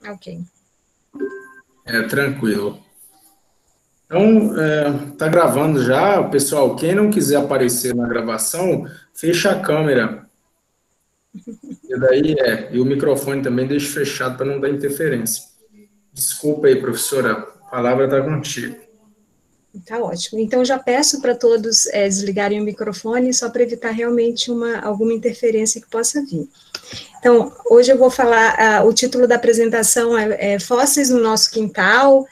Ok. Tranquilo. Então, tá gravando já, pessoal. Quem não quiser aparecer na gravação, fecha a câmera. E o microfone também deixa fechado para não dar interferência. Desculpa aí, professora. A palavra está contigo. Tá ótimo. Então, já peço para todos desligarem o microfone, só para evitar realmente alguma interferência que possa vir. Então, hoje eu vou falar, o título da apresentação é Fósseis no Nosso Quintal.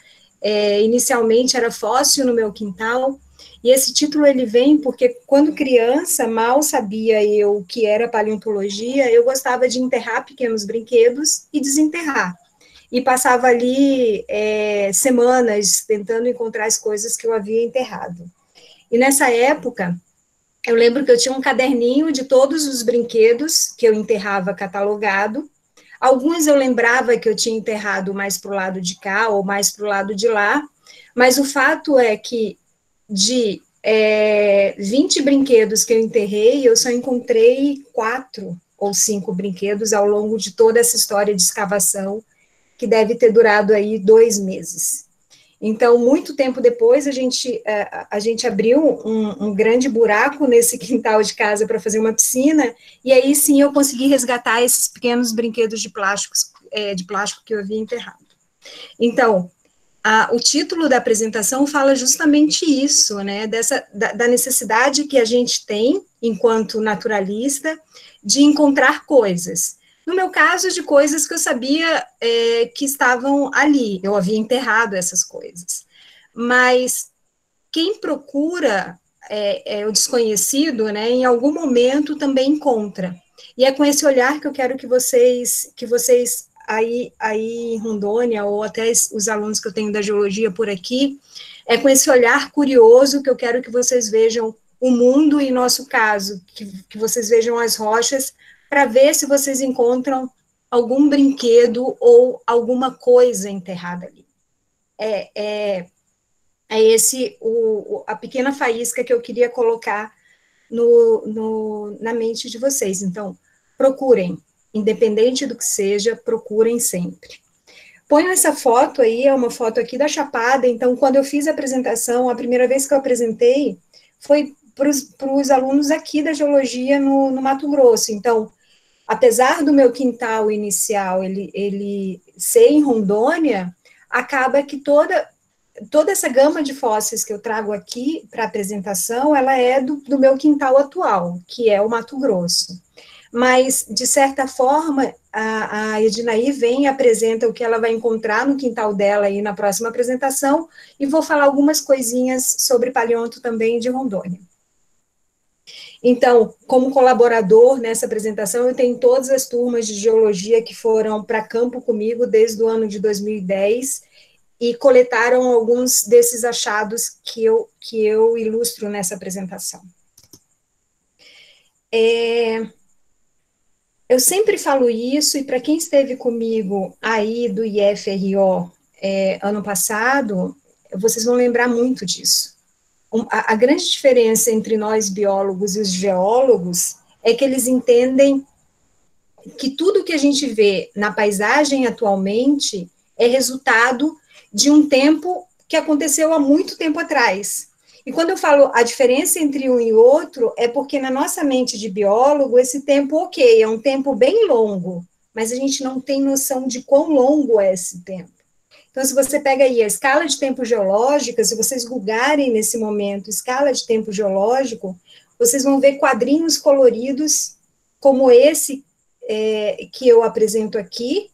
Inicialmente era Fóssil no Meu Quintal, e esse título ele vem porque, quando criança, mal sabia eu o que era paleontologia, eu gostava de enterrar pequenos brinquedos e desenterrar. E passava ali semanas tentando encontrar as coisas que eu havia enterrado. E nessa época, eu lembro que eu tinha um caderninho de todos os brinquedos que eu enterrava catalogado. Alguns eu lembrava que eu tinha enterrado mais para o lado de cá ou mais para o lado de lá, mas o fato é que de 20 brinquedos que eu enterrei, eu só encontrei 4 ou 5 brinquedos ao longo de toda essa história de escavação, que deve ter durado aí 2 meses. Então, muito tempo depois, a gente abriu um grande buraco nesse quintal de casa para fazer uma piscina, e aí sim eu consegui resgatar esses pequenos brinquedos de plástico que eu havia enterrado. Então, o título da apresentação fala justamente isso, né, da necessidade que a gente tem, enquanto naturalista, de encontrar coisas. No meu caso, de coisas que eu sabia que estavam ali, eu havia enterrado essas coisas. Mas quem procura o desconhecido, né, em algum momento também encontra. E é com esse olhar que eu quero que vocês aí em Rondônia, ou até os alunos que eu tenho da geologia por aqui, é com esse olhar curioso que eu quero que vocês vejam o mundo, em nosso caso, que vocês vejam as rochas, para ver se vocês encontram algum brinquedo ou alguma coisa enterrada ali. É esse a pequena faísca que eu queria colocar na mente de vocês. Então, procurem, independente do que seja, procurem sempre. Ponho essa foto aí, é uma foto aqui da Chapada. Então, quando eu fiz a apresentação, a primeira vez que eu apresentei foi para os alunos aqui da geologia no Mato Grosso. Então, apesar do meu quintal inicial ele ser em Rondônia, acaba que toda essa gama de fósseis que eu trago aqui para apresentação, ela é do meu quintal atual, que é o Mato Grosso. Mas, de certa forma, a Ednaí vem e apresenta o que ela vai encontrar no quintal dela aí na próxima apresentação, e vou falar algumas coisinhas sobre paleonto também de Rondônia. Então, como colaborador nessa apresentação, eu tenho todas as turmas de geologia que foram para campo comigo desde o ano de 2010, e coletaram alguns desses achados que eu ilustro nessa apresentação. Eu sempre falo isso, e para quem esteve comigo aí do IFRO ano passado, vocês vão lembrar muito disso. A grande diferença entre nós biólogos e os geólogos é que eles entendem que tudo que a gente vê na paisagem atualmente é resultado de um tempo que aconteceu há muito tempo atrás. E quando eu falo a diferença entre um e outro, é porque na nossa mente de biólogo, esse tempo, ok, é um tempo bem longo, mas a gente não tem noção de quão longo é esse tempo. Então, se você pega aí a escala de tempo geológica, se vocês googarem nesse momento escala de tempo geológico, vocês vão ver quadrinhos coloridos como esse que eu apresento aqui,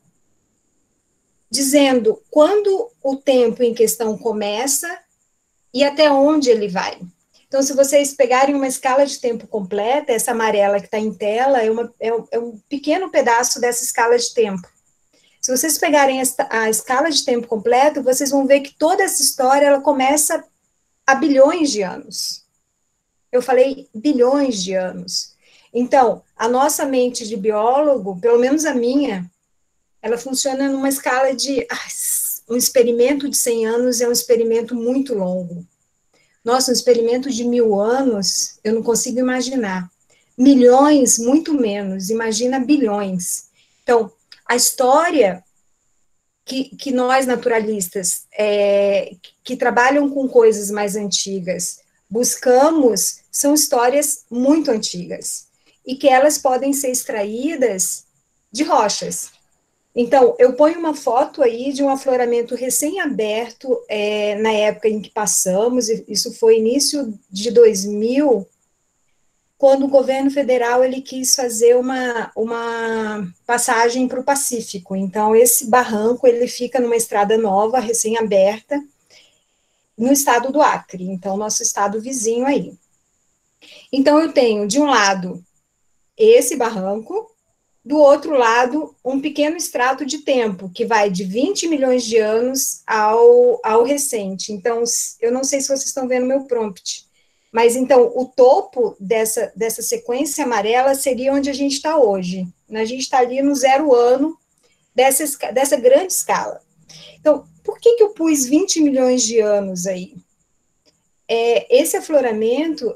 dizendo quando o tempo em questão começa e até onde ele vai. Então, se vocês pegarem uma escala de tempo completa, essa amarela que está em tela é um pequeno pedaço dessa escala de tempo. Se vocês pegarem a escala de tempo completo, vocês vão ver que toda essa história ela começa há bilhões de anos. Eu falei bilhões de anos. Então, a nossa mente de biólogo, pelo menos a minha, ela funciona numa escala de um experimento de 100 anos é um experimento muito longo. Nossa, um experimento de 1000 anos, eu não consigo imaginar. Milhões, muito menos, imagina bilhões. Então, a história que nós, naturalistas, que trabalham com coisas mais antigas, buscamos, são histórias muito antigas, e que elas podem ser extraídas de rochas. Então, eu ponho uma foto aí de um afloramento recém-aberto, na época em que passamos, isso foi início de 2000, quando o governo federal ele quis fazer uma passagem para o Pacífico. Então, esse barranco ele fica numa estrada nova, recém-aberta, no estado do Acre, então, nosso estado vizinho aí. Então, eu tenho, de um lado, esse barranco, do outro lado, um pequeno extrato de tempo, que vai de 20 milhões de anos ao recente. Então, eu não sei se vocês estão vendo meu prompt, mas, então, o topo dessa sequência amarela seria onde a gente está hoje. A gente está ali no 0 ano dessa grande escala. Então, por que eu pus 20 milhões de anos aí? Esse afloramento,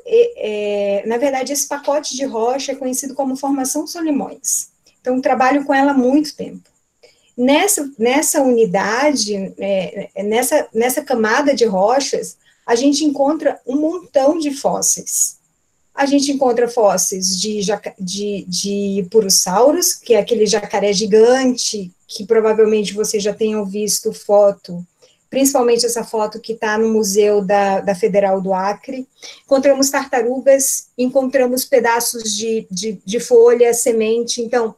na verdade, esse pacote de rocha é conhecido como Formação Solimões. Então, eu trabalho com ela há muito tempo. Nessa unidade, nessa camada de rochas, a gente encontra um montão de fósseis. A gente encontra fósseis de Purosaurus, que é aquele jacaré gigante, que provavelmente vocês já tenham visto foto, principalmente essa foto que está no Museu da Federal do Acre. Encontramos tartarugas, encontramos pedaços de folha, semente. Então,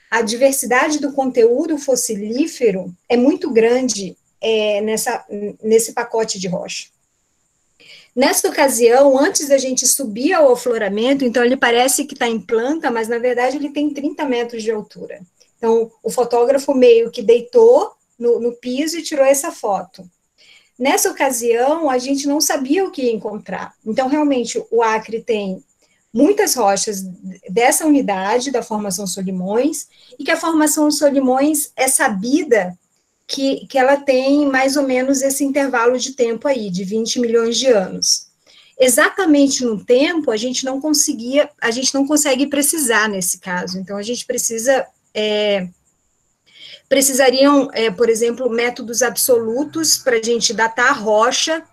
a diversidade do conteúdo fossilífero é muito grande nesse pacote de rocha. Nessa ocasião, antes da gente subir ao afloramento, então ele parece que está em planta, mas na verdade ele tem 30 metros de altura. Então, o fotógrafo meio que deitou no piso e tirou essa foto. Nessa ocasião, a gente não sabia o que ia encontrar. Então, realmente, o Acre tem muitas rochas dessa unidade, da Formação Solimões, e que a Formação Solimões é sabida que ela tem mais ou menos esse intervalo de tempo aí, de 20 milhões de anos. Exatamente no tempo, a gente não consegue precisar nesse caso. Então, a gente precisariam, por exemplo, métodos absolutos para a gente datar a rocha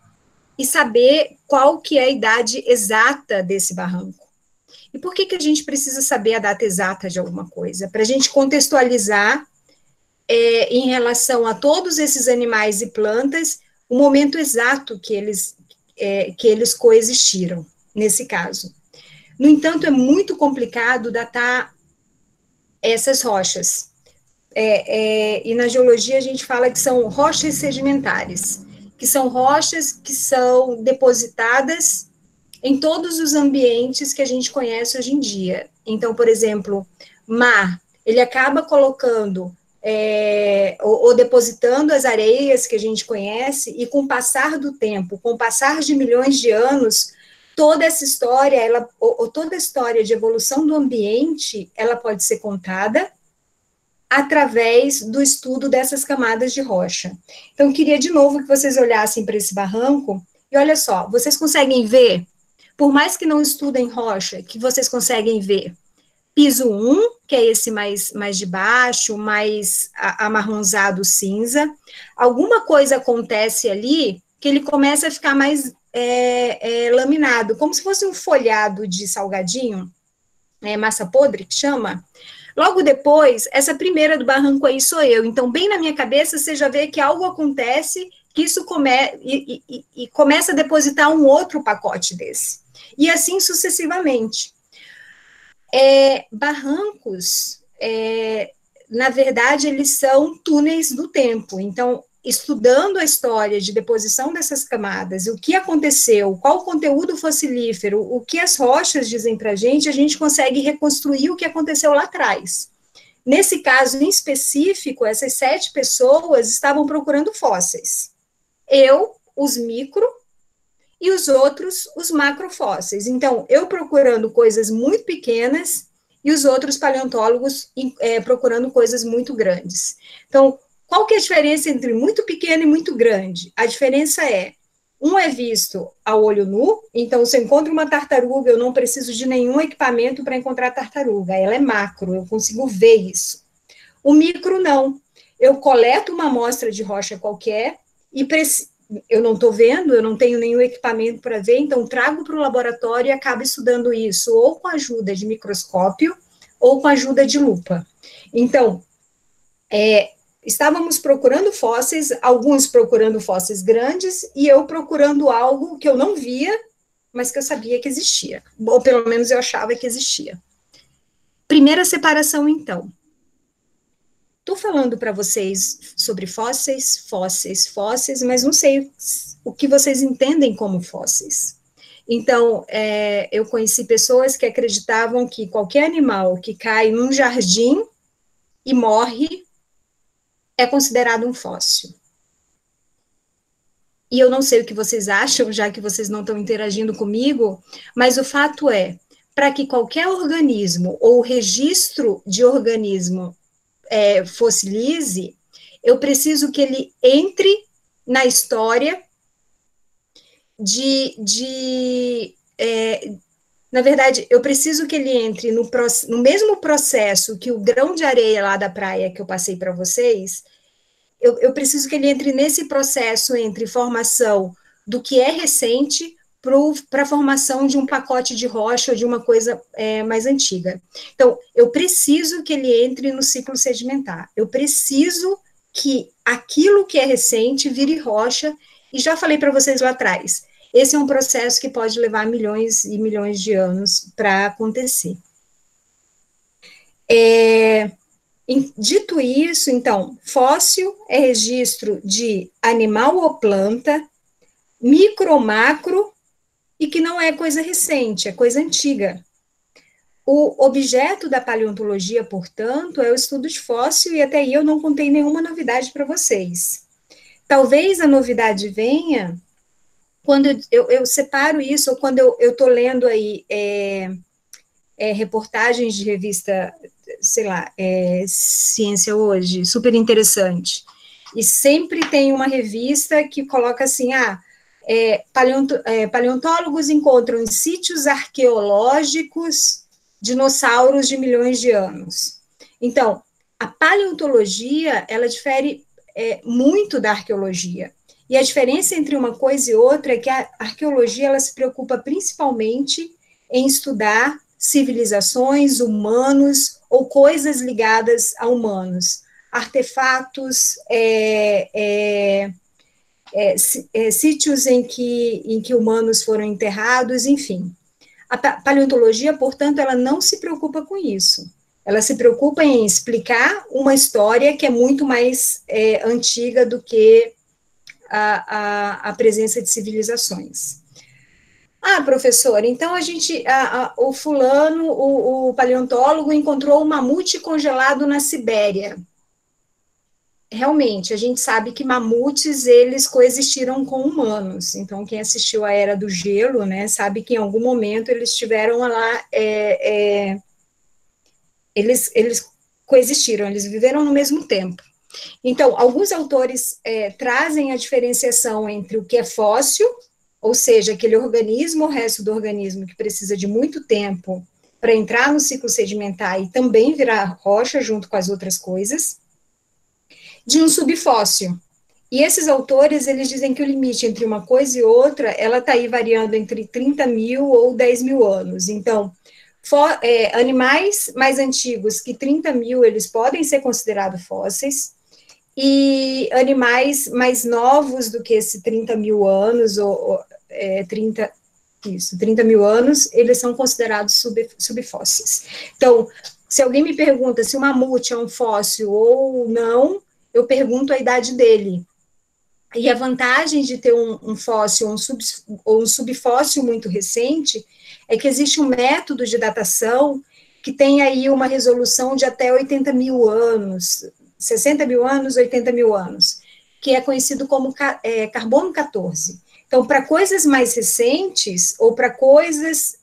e saber qual que é a idade exata desse barranco. E por que a gente precisa saber a data exata de alguma coisa? Para a gente contextualizar em relação a todos esses animais e plantas, o momento exato que eles coexistiram, nesse caso. No entanto, é muito complicado datar essas rochas. E na geologia a gente fala que são rochas sedimentares, que são rochas que são depositadas em todos os ambientes que a gente conhece hoje em dia. Então, por exemplo, mar, ele acaba colocando ou depositando as areias que a gente conhece, e com o passar do tempo, com o passar de milhões de anos, toda essa história, toda a história de evolução do ambiente, ela pode ser contada através do estudo dessas camadas de rocha. Então, eu queria de novo que vocês olhassem para esse barranco, e olha só, vocês conseguem ver, por mais que não estudem rocha, que vocês conseguem ver piso 1, que é esse mais de baixo, mais amarronzado cinza. Alguma coisa acontece ali que ele começa a ficar mais laminado, como se fosse um folhado de salgadinho, massa podre, que chama. Logo depois, essa primeira do barranco aí sou eu. Então, bem na minha cabeça, você já vê que algo acontece, que isso começa a depositar um outro pacote desse. E assim sucessivamente. Barrancos, na verdade, eles são túneis do tempo. Então, estudando a história de deposição dessas camadas, o que aconteceu, qual o conteúdo fossilífero, o que as rochas dizem para a gente consegue reconstruir o que aconteceu lá atrás. Nesse caso em específico, essas 7 pessoas estavam procurando fósseis. Eu, os micro, e os outros, os macrofósseis. Então, eu procurando coisas muito pequenas e os outros paleontólogos procurando coisas muito grandes. Então, qual que é a diferença entre muito pequeno e muito grande? A diferença um é visto ao olho nu, então, se eu encontro uma tartaruga, eu não preciso de nenhum equipamento para encontrar a tartaruga, ela é macro, eu consigo ver isso. O micro, não. eu coleto uma amostra de rocha qualquer e eu não estou vendo, eu não tenho nenhum equipamento para ver, então trago para o laboratório e acabo estudando isso, ou com a ajuda de microscópio, ou com a ajuda de lupa. Então, estávamos procurando fósseis, alguns procurando fósseis grandes, e eu procurando algo que eu não via, mas que eu sabia que existia, ou pelo menos eu achava que existia. Primeira separação, então. Estou falando para vocês sobre fósseis, mas não sei o que vocês entendem como fósseis. Então, eu conheci pessoas que acreditavam que qualquer animal que cai num jardim e morre é considerado um fóssil. E eu não sei o que vocês acham, já que vocês não estão interagindo comigo, mas o fato é, para que qualquer organismo ou registro de organismo fossilize, eu preciso que ele entre na história na verdade, eu preciso que ele entre no mesmo processo que o grão de areia lá da praia que eu passei para vocês, eu preciso que ele entre nesse processo entre formação do que é recente para a formação de um pacote de rocha ou de uma coisa mais antiga. Então, eu preciso que ele entre no ciclo sedimentar. Eu preciso que aquilo que é recente vire rocha, e já falei para vocês lá atrás, esse é um processo que pode levar milhões e milhões de anos para acontecer. Dito isso, então, fóssil é registro de animal ou planta, micro, macro, e que não é coisa recente, é coisa antiga. O objeto da paleontologia, portanto, é o estudo de fóssil, e até aí eu não contei nenhuma novidade para vocês. Talvez a novidade venha quando eu separo isso, ou quando eu estou lendo aí reportagens de revista, sei lá, Ciência Hoje, super interessante, e sempre tem uma revista que coloca assim, paleontólogos encontram em sítios arqueológicos dinossauros de milhões de anos. Então, a paleontologia, ela difere muito da arqueologia, e a diferença entre uma coisa e outra é que a arqueologia, ela se preocupa principalmente em estudar civilizações, humanos, ou coisas ligadas a humanos, artefatos, sítios em que humanos foram enterrados, enfim. A paleontologia, portanto, ela não se preocupa com isso. Ela se preocupa em explicar uma história que é muito mais antiga do que a presença de civilizações. Professor, então o fulano, o paleontólogo, encontrou um mamute congelado na Sibéria. Realmente, a gente sabe que mamutes, eles coexistiram com humanos. Então, quem assistiu à Era do Gelo, né, sabe que em algum momento eles estiveram lá, eles coexistiram, eles viveram no mesmo tempo. Então, alguns autores trazem a diferenciação entre o que é fóssil, ou seja, aquele organismo, o resto do organismo que precisa de muito tempo para entrar no ciclo sedimentar e também virar rocha junto com as outras coisas, de um subfóssil. E esses autores, eles dizem que o limite entre uma coisa e outra, ela está aí variando entre 30 mil ou 10 mil anos. Então, animais mais antigos que 30 mil, eles podem ser considerados fósseis, e animais mais novos do que esse 30 mil anos, 30 mil anos, eles são considerados subfósseis. Então, se alguém me pergunta se o mamute é um fóssil ou não, eu pergunto a idade dele. E a vantagem de ter um fóssil ou um subfóssil muito recente é que existe um método de datação que tem aí uma resolução de até 80 mil anos, 60 mil anos, 80 mil anos, que é conhecido como carbono 14. Então, para coisas mais recentes, ou para coisas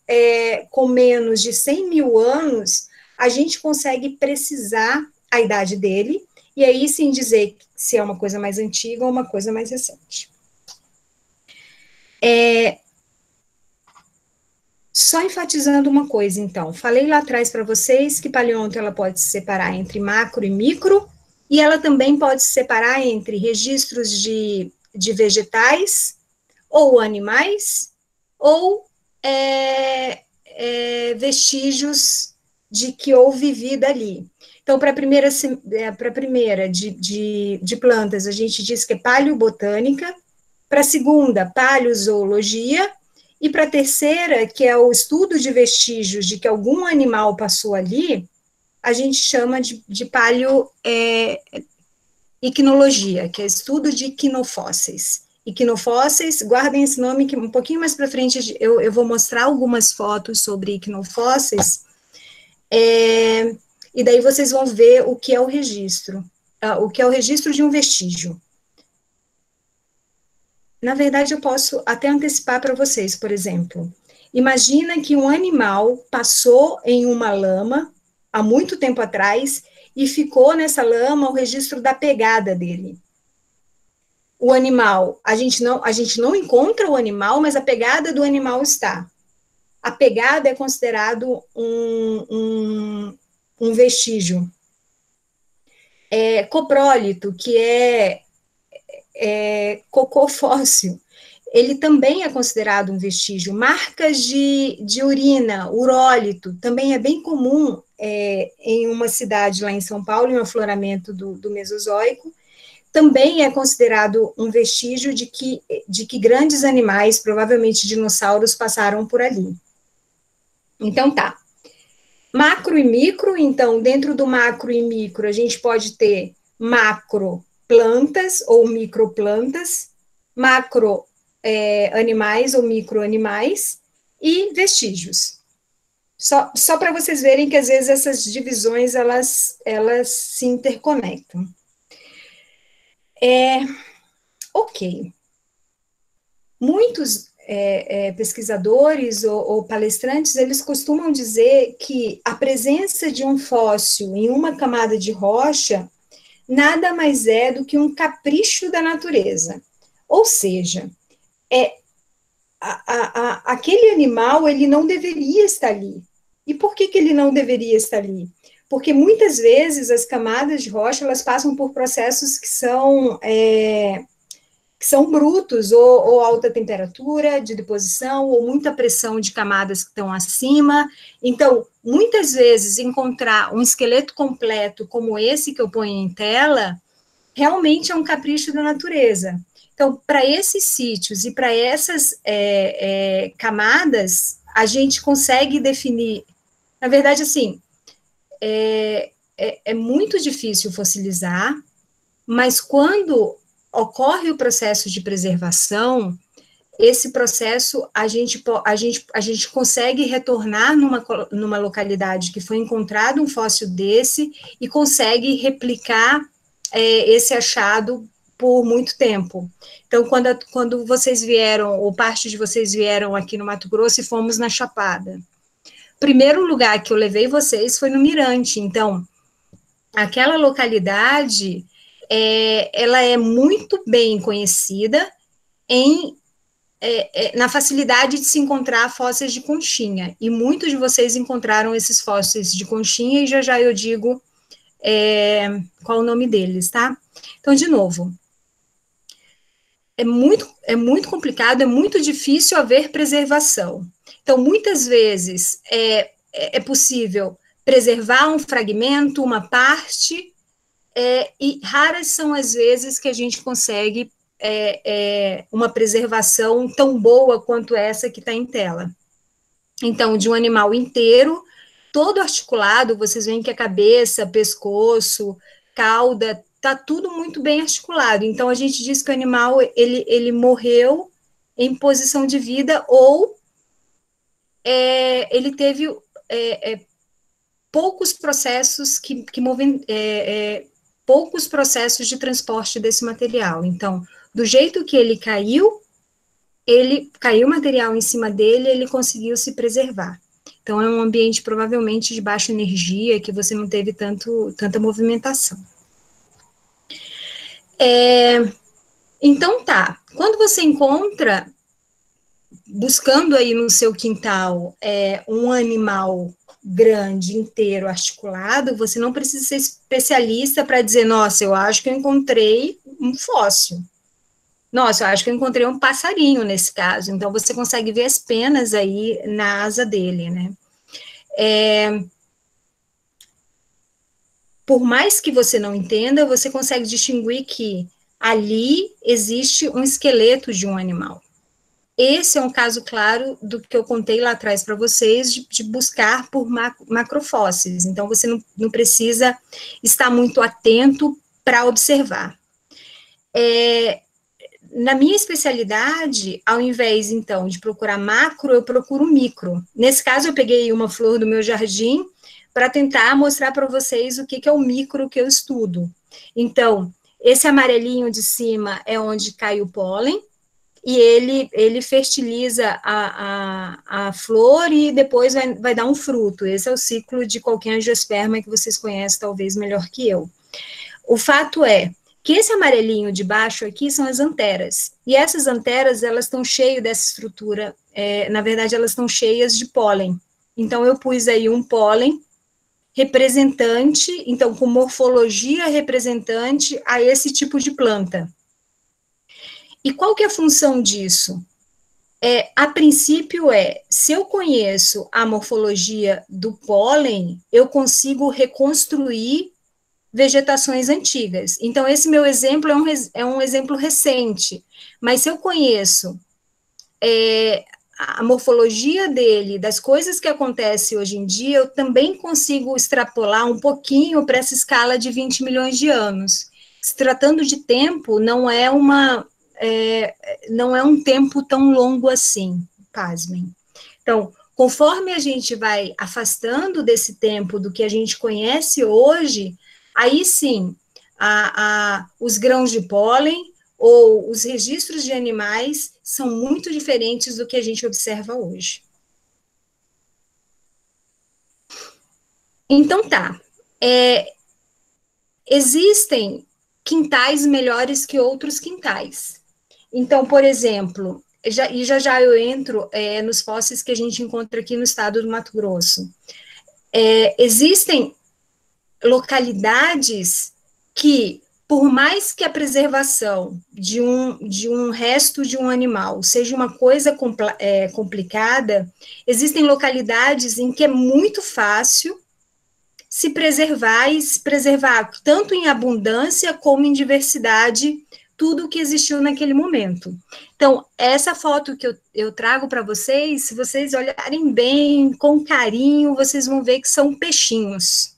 com menos de 100 mil anos, a gente consegue precisar a idade dele, e aí sim dizer se é uma coisa mais antiga ou uma coisa mais recente. Só enfatizando uma coisa, então, falei lá atrás para vocês que paleonto ela pode se separar entre macro e micro, E ela também pode se separar entre registros de vegetais ou animais, ou vestígios de que houve vida ali. Então, para a primeira de plantas, a gente diz que é paleobotânica, para a segunda, paleozoologia, e para a terceira, que é o estudo de vestígios de que algum animal passou ali, a gente chama de paleoicnologia, que é estudo de quinofósseis. Equinofósseis, guardem esse nome, que um pouquinho mais para frente eu vou mostrar algumas fotos sobre equinofósseis, e daí vocês vão ver o que é o registro de um vestígio. Na verdade, eu posso até antecipar para vocês, por exemplo, imagina que um animal passou em uma lama há muito tempo atrás e ficou nessa lama o registro da pegada dele. O animal, a gente não encontra o animal, mas a pegada do animal está. A pegada é considerado um vestígio. Coprólito, que é cocô fóssil, ele também é considerado um vestígio. Marcas de urina, urólito, também é bem comum em uma cidade lá em São Paulo, em um afloramento do Mesozoico, também é considerado um vestígio de que grandes animais, provavelmente dinossauros, passaram por ali. Então, tá. Macro e micro, então, dentro do macro e micro, a gente pode ter macro plantas ou microplantas, macro animais ou microanimais e vestígios. Só para vocês verem que, às vezes, essas divisões, elas se interconectam. Ok. Muitos pesquisadores ou palestrantes, eles costumam dizer que a presença de um fóssil em uma camada de rocha nada mais é do que um capricho da natureza. Ou seja, aquele animal, ele não deveria estar ali. E por que ele não deveria estar ali? Porque muitas vezes as camadas de rocha, elas passam por processos que são brutos, ou alta temperatura de deposição, ou muita pressão de camadas que estão acima. Então, muitas vezes, encontrar um esqueleto completo como esse que eu ponho em tela, realmente é um capricho da natureza. Então, para esses sítios e para essas camadas, a gente consegue definir. Na verdade, assim, é muito difícil fossilizar, mas quando ocorre o processo de preservação, esse processo a gente consegue retornar numa localidade que foi encontrado um fóssil desse e consegue replicar esse achado por muito tempo. Então, quando vocês vieram, ou parte de vocês vieram aqui no Mato Grosso e fomos na Chapada, o primeiro lugar que eu levei vocês foi no Mirante. Então, aquela localidade, ela é muito bem conhecida na facilidade de se encontrar fósseis de conchinha, e muitos de vocês encontraram esses fósseis de conchinha, e já eu digo qual o nome deles, tá? Então, de novo, é muito complicado, é muito difícil haver preservação. Então, muitas vezes é possível preservar um fragmento, uma parte, e raras são as vezes que a gente consegue uma preservação tão boa quanto essa que está em tela. Então, de um animal inteiro, todo articulado, vocês veem que a cabeça, pescoço, cauda, está tudo muito bem articulado. Então, a gente diz que o animal, ele morreu em posição de vida, ou ele teve poucos processos poucos processos de transporte desse material. Então, do jeito que ele caiu material em cima dele, ele conseguiu se preservar. Então, é um ambiente provavelmente de baixa energia, que você não teve tanta movimentação. Então, tá. Quando você encontra, buscando aí no seu quintal, um animal grande, inteiro, articulado, você não precisa ser especialista para dizer, nossa, eu acho que eu encontrei um fóssil. Nossa, eu acho que eu encontrei um passarinho nesse caso. Então, você consegue ver as penas aí na asa dele, né? Por mais que você não entenda, você consegue distinguir que ali existe um esqueleto de um animal. Esse é um caso claro do que eu contei lá atrás para vocês, de buscar por macrofósseis. Então, você não precisa estar muito atento para observar. Na minha especialidade, ao invés, então, de procurar macro, eu procuro micro. Nesse caso, eu peguei uma flor do meu jardim para tentar mostrar para vocês o que é o micro que eu estudo. Então, esse amarelinho de cima é onde cai o pólen, e ele fertiliza a flor e depois vai dar um fruto. Esse é o ciclo de qualquer angiosperma que vocês conhecem talvez melhor que eu. O fato é que esse amarelinho de baixo aqui são as anteras, e essas anteras, elas estão cheias dessa estrutura, na verdade, elas estão cheias de pólen. Então, eu pus aí um pólen representante, então, com morfologia representante a esse tipo de planta. E qual que é a função disso? A princípio se eu conheço a morfologia do pólen, eu consigo reconstruir vegetações antigas. Então, esse meu exemplo é um exemplo recente, mas se eu conheço a morfologia dele, das coisas que acontecem hoje em dia, eu também consigo extrapolar um pouquinho para essa escala de 20 milhões de anos. Se tratando de tempo, não é um tempo tão longo assim, pasmem. Então, conforme a gente vai afastando desse tempo do que a gente conhece hoje, aí sim, os grãos de pólen ou os registros de animais são muito diferentes do que a gente observa hoje. Então tá, existem quintais melhores que outros quintais. Então, por exemplo, já eu entro nos fósseis que a gente encontra aqui no estado do Mato Grosso. Existem localidades que, por mais que a preservação de um resto de um animal seja uma coisa complicada, existem localidades em que é muito fácil se preservar e se preservar tanto em abundância como em diversidade tudo o que existiu naquele momento. Então, essa foto que eu trago para vocês, se vocês olharem bem, com carinho, vocês vão ver que são peixinhos.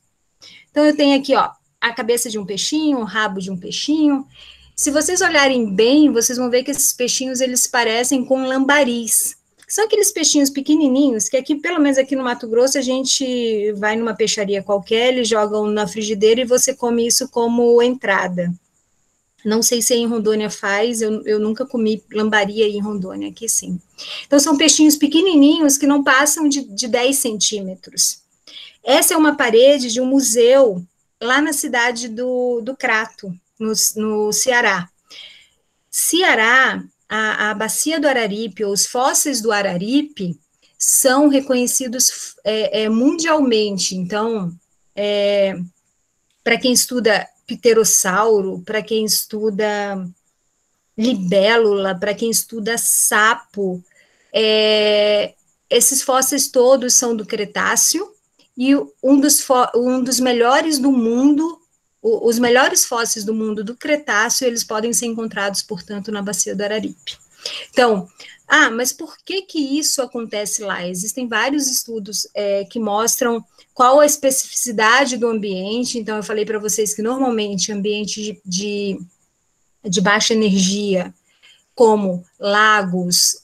Então, eu tenho aqui, ó, a cabeça de um peixinho, o rabo de um peixinho. Se vocês olharem bem, vocês vão ver que esses peixinhos, eles parecem com lambaris. São aqueles peixinhos pequenininhos, que aqui, pelo menos aqui no Mato Grosso, a gente vai numa peixaria qualquer, eles jogam na frigideira e você come isso como entrada. Não sei se em Rondônia faz, eu nunca comi lambari aí em Rondônia, aqui sim. Então, são peixinhos pequenininhos que não passam de 10 centímetros. Essa é uma parede de um museu lá na cidade do Crato, no Ceará. Ceará, a bacia do Araripe, ou os fósseis do Araripe, são reconhecidos mundialmente. Então, para quem estuda pterossauro, para quem estuda libélula, para quem estuda sapo, esses fósseis todos são do Cretáceo, e um dos melhores do mundo, os melhores fósseis do mundo do Cretáceo, eles podem ser encontrados, portanto, na bacia do Araripe. Então, mas por que isso acontece lá? Existem vários estudos que mostram qual a especificidade do ambiente. Então, eu falei para vocês que, normalmente, ambiente de baixa energia, como lagos,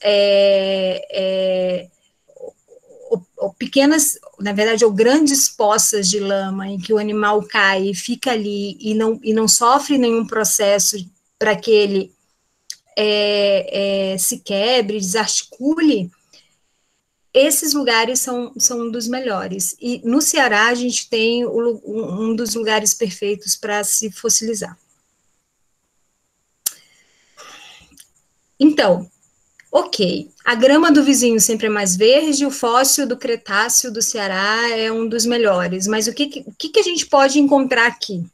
ou pequenas, na verdade, ou grandes poças de lama em que o animal cai e fica ali e não sofre nenhum processo para que ele se quebre, desarticule, esses lugares são um dos melhores. E no Ceará a gente tem um dos lugares perfeitos para se fossilizar. Então, Ok, a grama do vizinho sempre é mais verde, o fóssil do Cretáceo do Ceará é um dos melhores, mas o que a gente pode encontrar aqui?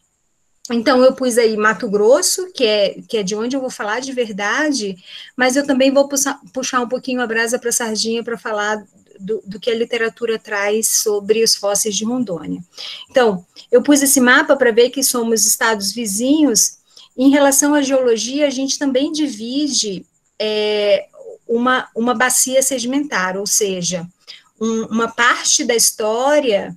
Então, eu pus aí Mato Grosso, que é de onde eu vou falar de verdade, mas eu também vou puxar um pouquinho a brasa para a sardinha para falar do que a literatura traz sobre os fósseis de Rondônia. Então, eu pus esse mapa para ver que somos estados vizinhos. Em relação à geologia, a gente também divide uma bacia sedimentar, ou seja, uma parte da história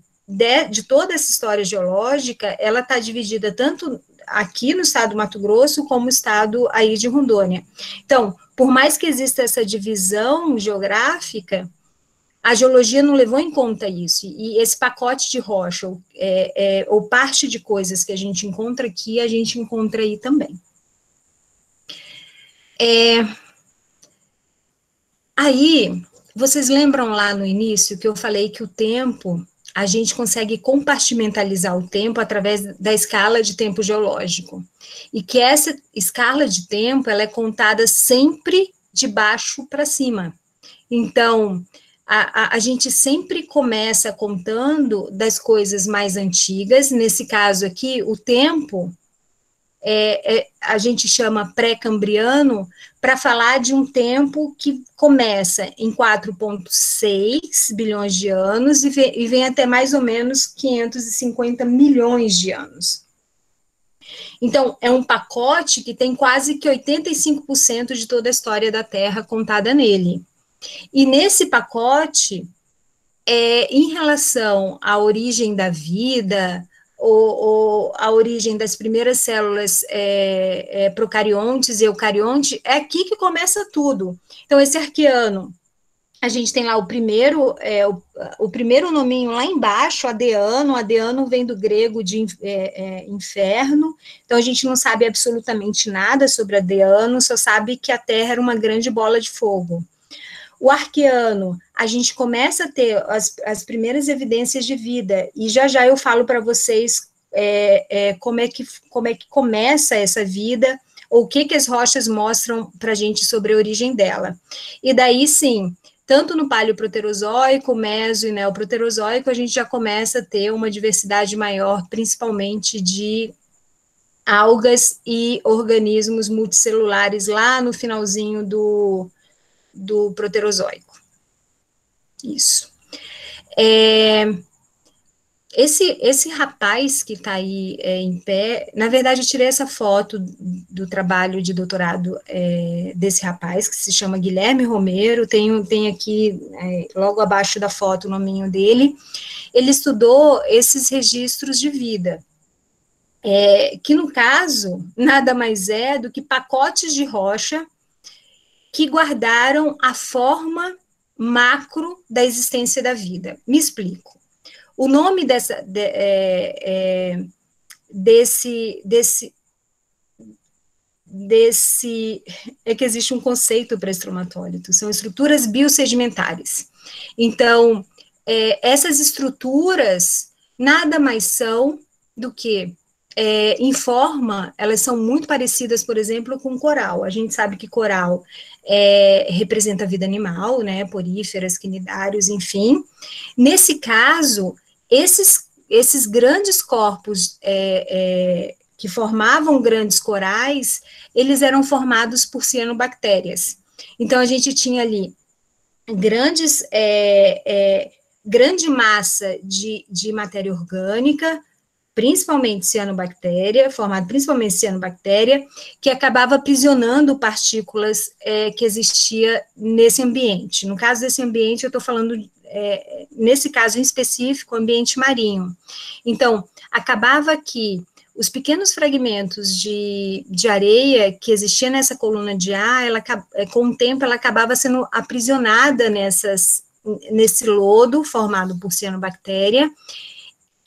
de toda essa história geológica, ela está dividida tanto aqui no estado do Mato Grosso, como no estado aí de Rondônia. Então, por mais que exista essa divisão geográfica, a geologia não levou em conta isso, e esse pacote de rocha, ou parte de coisas que a gente encontra aqui, a gente encontra aí também. Aí, vocês lembram lá no início que eu falei que o tempo, a gente consegue compartimentalizar o tempo através da escala de tempo geológico, e que essa escala de tempo, ela é contada sempre de baixo para cima. Então, a gente sempre começa contando das coisas mais antigas, nesse caso aqui, o tempo, a gente chama pré-cambriano, para falar de um tempo que começa em 4,6 bilhões de anos e vem até mais ou menos 550 milhões de anos. Então, é um pacote que tem quase que 85% de toda a história da Terra contada nele. E nesse pacote, em relação à origem da vida, ou a origem das primeiras células procariontes e eucarionte, é aqui que começa tudo. Então, esse arqueano, a gente tem lá o primeiro nominho lá embaixo, adeano. Adeano vem do grego de inferno, então a gente não sabe absolutamente nada sobre adeano, só sabe que a Terra era uma grande bola de fogo. O arqueano, a gente começa a ter as primeiras evidências de vida, e já eu falo para vocês como é que começa essa vida, ou o que as rochas mostram para a gente sobre a origem dela. E daí, sim, tanto no paleoproterozoico, meso e neoproterozoico, a gente já começa a ter uma diversidade maior, principalmente de algas e organismos multicelulares lá no finalzinho do proterozoico. Isso. Esse rapaz que está aí em pé, na verdade, eu tirei essa foto do trabalho de doutorado desse rapaz, que se chama Guilherme Romero, tem aqui, logo abaixo da foto, o nominho dele. Ele estudou esses registros de vida, que, no caso, nada mais é do que pacotes de rocha que guardaram a forma macro da existência da vida. Me explico. O nome desse é que existe um conceito para estromatólito, são estruturas biosedimentares. Então, essas estruturas nada mais são do que em forma, elas são muito parecidas, por exemplo, com coral. A gente sabe que coral representa a vida animal, né, poríferas, quinidários, enfim. Nesse caso, esses grandes corpos que formavam grandes corais, eles eram formados por cianobactérias. Então, a gente tinha ali grande massa de matéria orgânica, principalmente cianobactéria, formado principalmente de cianobactéria, que acabava aprisionando partículas que existia nesse ambiente. No caso desse ambiente, eu estou falando, nesse caso em específico, ambiente marinho. Então, acabava que os pequenos fragmentos de areia que existia nessa coluna de ar, com o tempo, ela acabava sendo aprisionada nesse lodo formado por cianobactéria,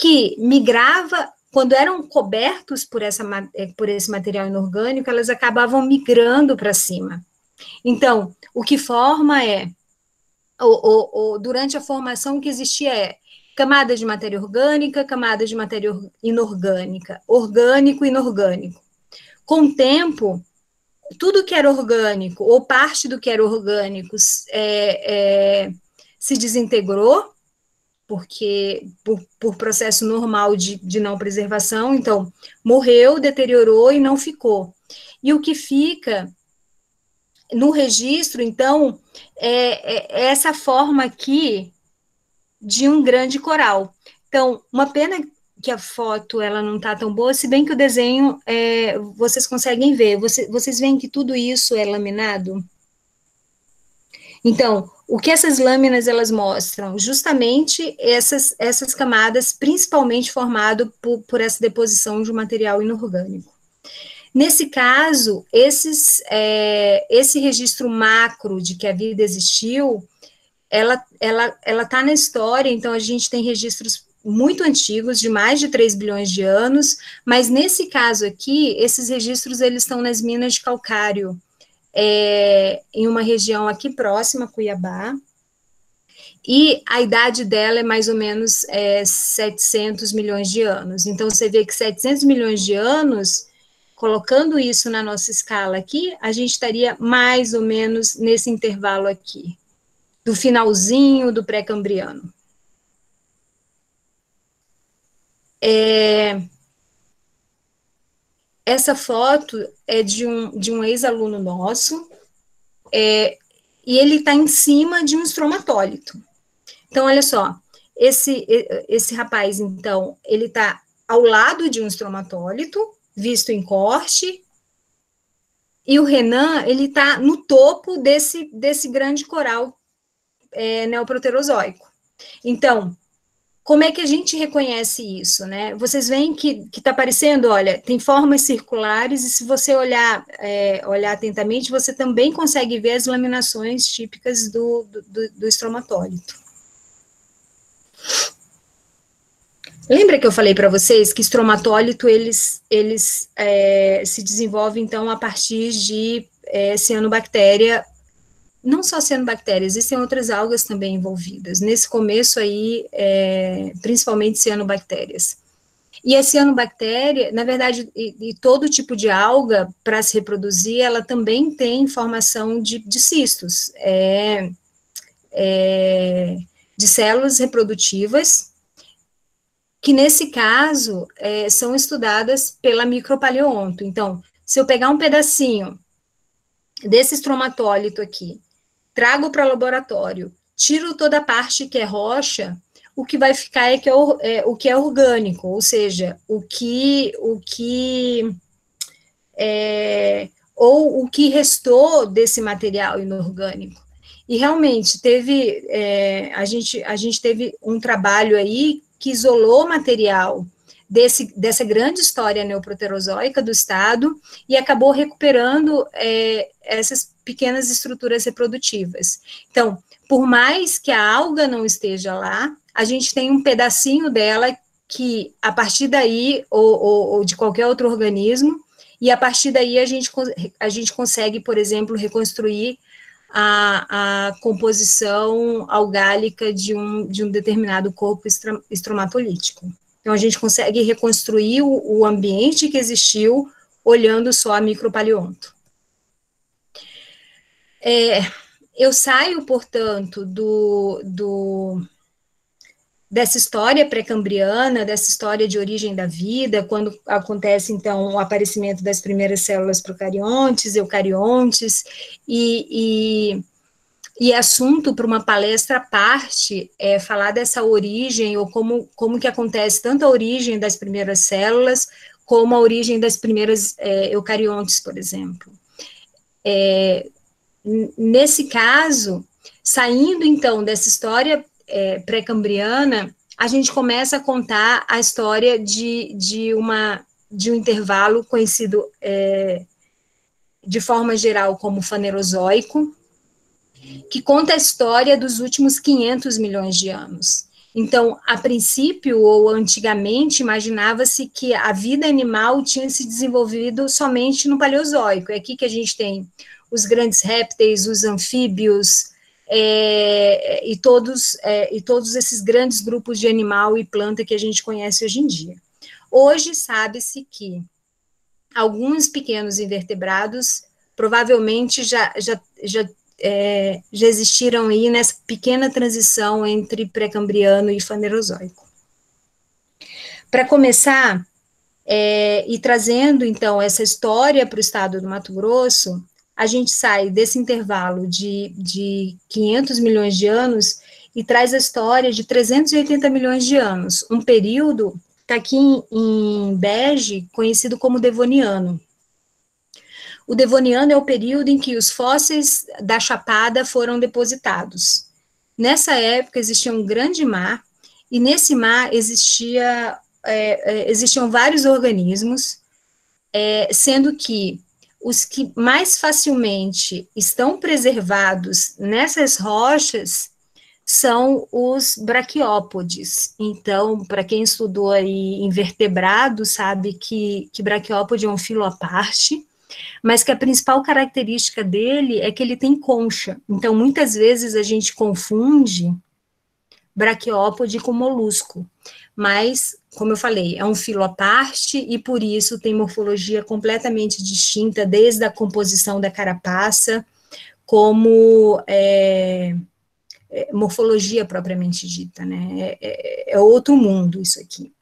que migrava, quando eram cobertos por esse material inorgânico, elas acabavam migrando para cima. Então, o que forma durante a formação que existia camada de matéria orgânica, camada de matéria inorgânica, orgânico e inorgânico. Com o tempo, tudo que era orgânico, ou parte do que era orgânico, se desintegrou, porque por processo normal de não preservação, então morreu, deteriorou e não ficou. E o que fica no registro, então, é essa forma aqui de um grande coral. Então, uma pena que a foto ela não está tão boa, se bem que o desenho vocês conseguem ver. Vocês veem que tudo isso é laminado? Então, o que essas lâminas elas mostram? Justamente essas camadas, principalmente formado por essa deposição de um material inorgânico. Nesse caso, esse registro macro de que a vida existiu, ela está na história, então a gente tem registros muito antigos, de mais de 3 bilhões de anos, mas nesse caso aqui, esses registros eles estão nas minas de calcário, em uma região aqui próxima, Cuiabá, e a idade dela é mais ou menos 700 milhões de anos. Então, você vê que 700 milhões de anos, colocando isso na nossa escala aqui, a gente estaria mais ou menos nesse intervalo aqui, do finalzinho do pré-cambriano. Essa foto é de um ex-aluno nosso, e ele está em cima de um estromatólito. Então, olha só, esse rapaz, então, ele está ao lado de um estromatólito, visto em corte, e o Renan, ele está no topo desse grande coral neoproterozoico. Então, como é que a gente reconhece isso, né? Vocês veem que está aparecendo, olha, tem formas circulares, e se você olhar atentamente, você também consegue ver as laminações típicas do estromatólito. Lembra que eu falei para vocês que estromatólito, eles se desenvolvem, então, a partir de cianobactéria. Não só cianobactéria, existem outras algas também envolvidas. Nesse começo aí, principalmente cianobactérias. E a cianobactéria, na verdade, e todo tipo de alga, para se reproduzir, ela também tem formação de cistos, de células reprodutivas, que nesse caso são estudadas pela micropaleonto. Então, se eu pegar um pedacinho desse estromatólito aqui, trago para o laboratório, tiro toda a parte que é rocha, o que vai ficar o que é orgânico, ou seja, o que restou desse material inorgânico. E realmente a gente teve um trabalho aí que isolou o material dessa grande história neoproterozoica do estado e acabou recuperando essas pequenas estruturas reprodutivas. Então, por mais que a alga não esteja lá, a gente tem um pedacinho dela que, a partir daí, ou de qualquer outro organismo, e a partir daí a gente consegue, por exemplo, reconstruir a composição algálica de um determinado corpo estromatolítico. Então, a gente consegue reconstruir o ambiente que existiu olhando só a micropaleonto. Eu saio, portanto, dessa história pré-cambriana, dessa história de origem da vida, quando acontece, então, o aparecimento das primeiras células procariontes, eucariontes, e assunto para uma palestra à parte falar dessa origem, ou como que acontece tanto a origem das primeiras células, como a origem das primeiras eucariontes, por exemplo. Nesse caso, saindo, então, dessa história pré-cambriana, a gente começa a contar a história de um intervalo conhecido de forma geral como fanerozoico, que conta a história dos últimos 500 milhões de anos. Então, a princípio, ou antigamente, imaginava-se que a vida animal tinha se desenvolvido somente no Paleozoico. É aqui que a gente tem os grandes répteis, os anfíbios, e todos esses grandes grupos de animal e planta que a gente conhece hoje em dia. Hoje, sabe-se que alguns pequenos invertebrados provavelmente já existiram aí nessa pequena transição entre pré-cambriano e fanerozoico. Para começar, e trazendo, então, essa história para o estado do Mato Grosso, a gente sai desse intervalo de 500 milhões de anos e traz a história de 380 milhões de anos, um período, está aqui em bege, conhecido como Devoniano. O Devoniano é o período em que os fósseis da Chapada foram depositados. Nessa época existia um grande mar, e nesse mar existiam vários organismos, sendo que os que mais facilmente estão preservados nessas rochas são os braquiópodes. Então, para quem estudou aí invertebrados, sabe que braquiópode é um filo à parte, mas que a principal característica dele é que ele tem concha. Então, muitas vezes a gente confunde braquiópode com molusco, mas, como eu falei, é um filo à parte e, por isso, tem morfologia completamente distinta, desde a composição da carapaça, como morfologia propriamente dita, né? É outro mundo isso aqui.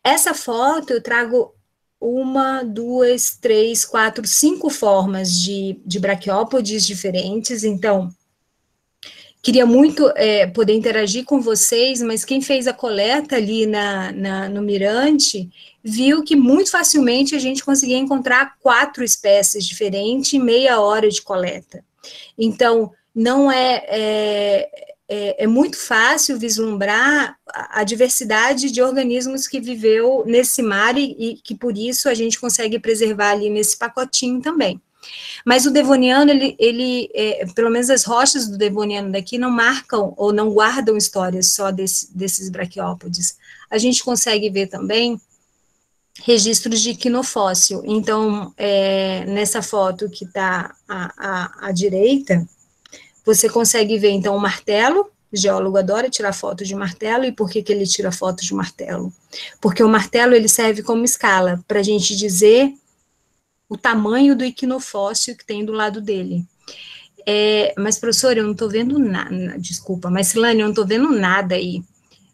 Essa foto eu trago 1, 2, 3, 4, 5 formas de braquiópodes diferentes, então, queria muito poder interagir com vocês, mas quem fez a coleta ali no Mirante, viu que muito facilmente a gente conseguia encontrar 4 espécies diferentes em meia hora de coleta. Então, não é muito fácil vislumbrar a diversidade de organismos que viveu nesse mar e que, por isso, a gente consegue preservar ali nesse pacotinho também. Mas o Devoniano, pelo menos as rochas do Devoniano daqui não marcam ou não guardam histórias só desses braquiópodes. A gente consegue ver também registros de quinofóssil. Então, nessa foto que está à direita, você consegue ver, então, o martelo. O geólogo adora tirar foto de martelo. E por que ele tira foto de martelo? Porque o martelo ele serve como escala para a gente dizer o tamanho do equinofóssil que tem do lado dele. Mas, professor, eu não estou vendo nada, desculpa, mas, Silane, eu não estou vendo nada aí.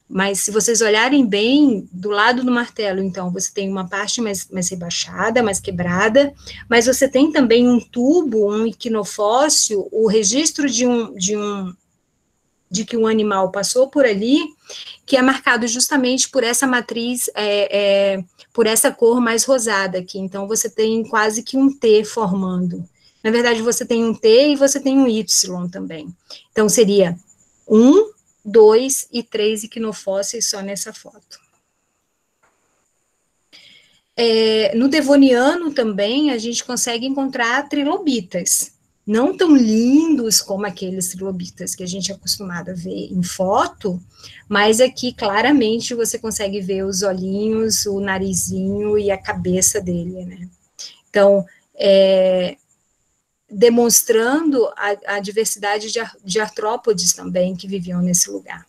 Mas, se vocês olharem bem, do lado do martelo, então, você tem uma parte mais rebaixada, mais quebrada, mas você tem também um tubo, um equinofóssil, o registro de que um animal passou por ali, que é marcado justamente por essa matriz, por essa cor mais rosada aqui. Então, você tem quase que um T formando. Na verdade, você tem um T e você tem um Y também. Então, seria 1, 2 e 3 equinofósseis só nessa foto. No Devoniano também, a gente consegue encontrar trilobitas. Não tão lindos como aqueles trilobitas que a gente é acostumado a ver em foto, mas aqui claramente você consegue ver os olhinhos, o narizinho e a cabeça dele, né? Então, demonstrando a diversidade de artrópodes também que viviam nesse lugar.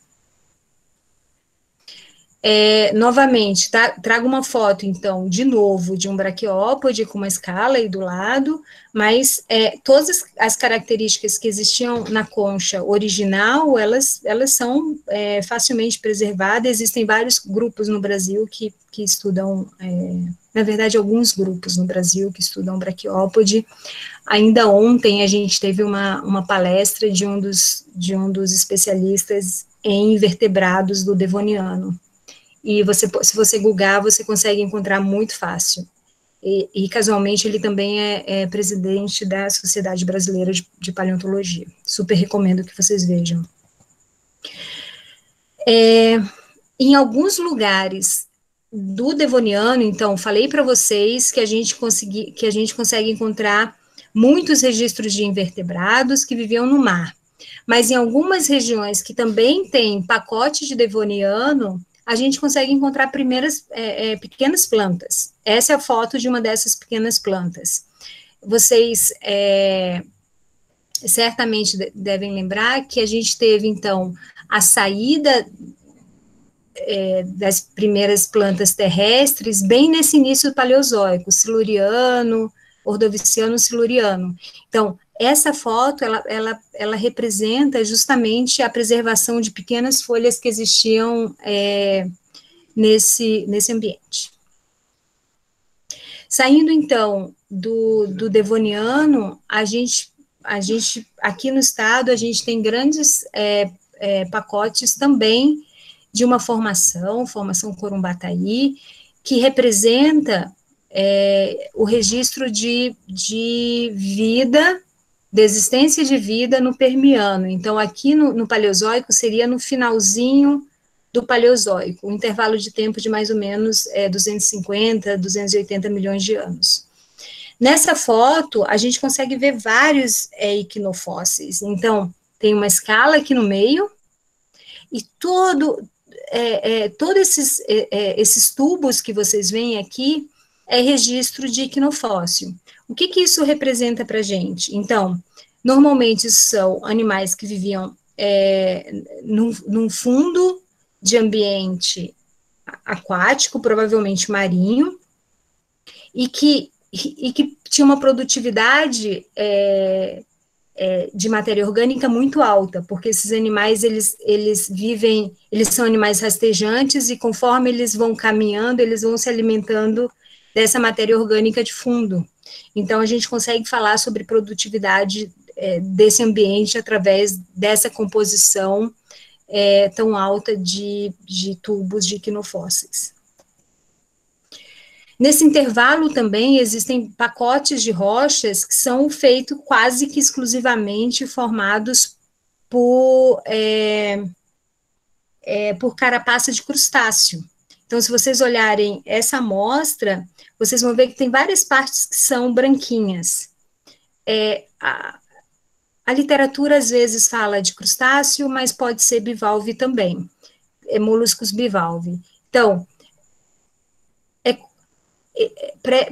Novamente, trago uma foto, então, de novo, de um braquiópode com uma escala aí do lado, mas todas as características que existiam na concha original, elas são facilmente preservadas. Existem vários grupos no Brasil que estudam, na verdade, alguns grupos no Brasil que estudam braquiópode. Ainda ontem a gente teve uma palestra de um dos especialistas em invertebrados do Devoniano. E se você googar, você consegue encontrar muito fácil. E casualmente, ele também é presidente da Sociedade Brasileira de Paleontologia. Super recomendo que vocês vejam. Em alguns lugares do Devoniano, então, falei para vocês que a gente consegue encontrar muitos registros de invertebrados que viviam no mar. Mas em algumas regiões que também tem pacote de Devoniano, a gente consegue encontrar pequenas plantas. Essa é a foto de uma dessas pequenas plantas. Vocês certamente devem lembrar que a gente teve, então, a saída das primeiras plantas terrestres bem nesse início do Paleozoico, Siluriano, Ordoviciano-siluriano. Então, essa foto, ela representa justamente a preservação de pequenas folhas que existiam nesse ambiente. Saindo, então, do Devoniano, a gente, aqui no estado, a gente tem grandes pacotes também de uma formação Corumbataí, que representa o registro de vida, de existência de vida no Permiano. Então, aqui no Paleozoico, seria no finalzinho do Paleozoico, um intervalo de tempo de mais ou menos 250, 280 milhões de anos. Nessa foto, a gente consegue ver vários equinofósseis. Então, tem uma escala aqui no meio, e todos esses tubos que vocês veem aqui é registro de equinofóssil. O que isso representa para a gente? Então, normalmente são animais que viviam num fundo de ambiente aquático, provavelmente marinho, e que tinha uma produtividade de matéria orgânica muito alta, porque esses animais, eles são animais rastejantes, e conforme eles vão caminhando, eles vão se alimentando dessa matéria orgânica de fundo. Então, a gente consegue falar sobre produtividade desse ambiente através dessa composição tão alta de tubos de equinofósseis. Nesse intervalo também existem pacotes de rochas que são feitos quase que exclusivamente formados por carapaça de crustáceo. Então, se vocês olharem essa amostra, vocês vão ver que tem várias partes que são branquinhas. A literatura, às vezes, fala de crustáceo, mas pode ser bivalve também, moluscos bivalve. Então,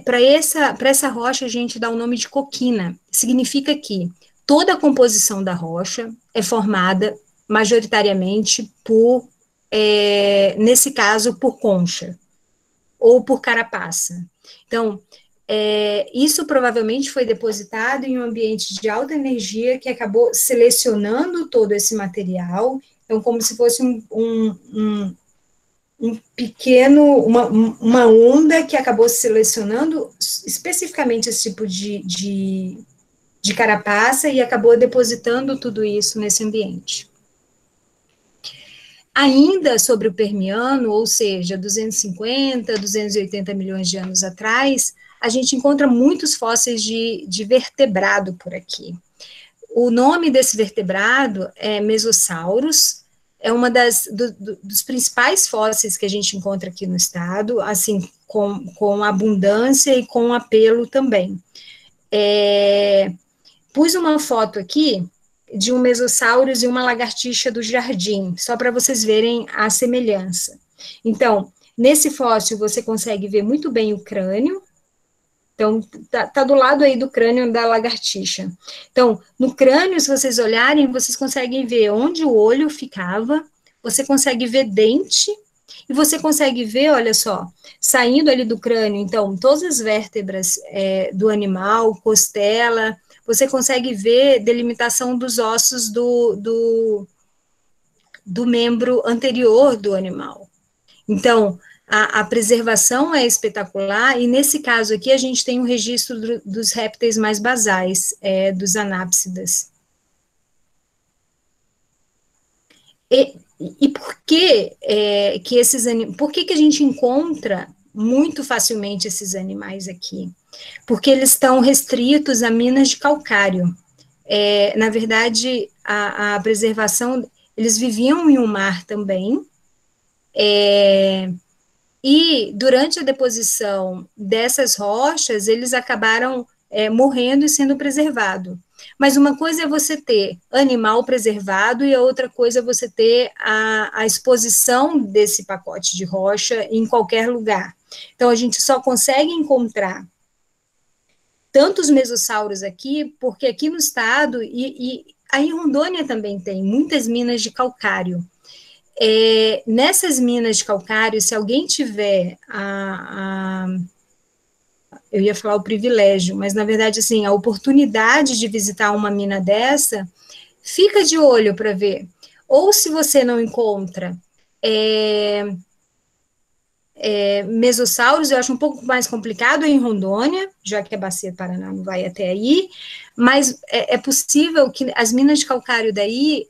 para essa rocha, a gente dá o nome de coquina. Significa que toda a composição da rocha é formada majoritariamente por, nesse caso, por concha ou por carapaça. Então, isso provavelmente foi depositado em um ambiente de alta energia que acabou selecionando todo esse material. Então, como se fosse um pequeno, uma onda que acabou selecionando especificamente esse tipo de carapaça e acabou depositando tudo isso nesse ambiente. Ainda sobre o Permiano, ou seja, 250, 280 milhões de anos atrás, a gente encontra muitos fósseis de vertebrado por aqui. O nome desse vertebrado é Mesosaurus, é uma dos principais fósseis que a gente encontra aqui no estado, assim, com abundância e com apelo também. Pus uma foto aqui de um Mesosaurus e uma lagartixa do jardim, só para vocês verem a semelhança. Então, nesse fóssil você consegue ver muito bem o crânio. Então, tá do lado aí do crânio da lagartixa. Então, no crânio, se vocês olharem, vocês conseguem ver onde o olho ficava, você consegue ver dente, e você consegue ver, olha só, saindo ali do crânio, então, todas as vértebras do animal, costela, você consegue ver delimitação dos ossos do membro anterior do animal. Então, a preservação é espetacular, e nesse caso aqui a gente tem um registro dos répteis mais basais, dos anápsidas. E por que por que a gente encontra muito facilmente esses animais aqui? Porque eles estão restritos a minas de calcário. Na verdade, a preservação, eles viviam em um mar também, e durante a deposição dessas rochas, eles acabaram morrendo e sendo preservados. Mas uma coisa é você ter animal preservado e a outra coisa é você ter a exposição desse pacote de rocha em qualquer lugar. Então, a gente só consegue encontrar tantos mesossauros aqui, porque aqui no estado, e aí em Rondônia também tem muitas minas de calcário. Nessas minas de calcário, se alguém tiver eu ia falar o privilégio, mas na verdade, assim, a oportunidade de visitar uma mina dessa, fica de olho para ver. Ou se você não encontra mesossauros, eu acho um pouco mais complicado em Rondônia, já que a Bacia do Paraná não vai até aí, mas é possível que as minas de calcário daí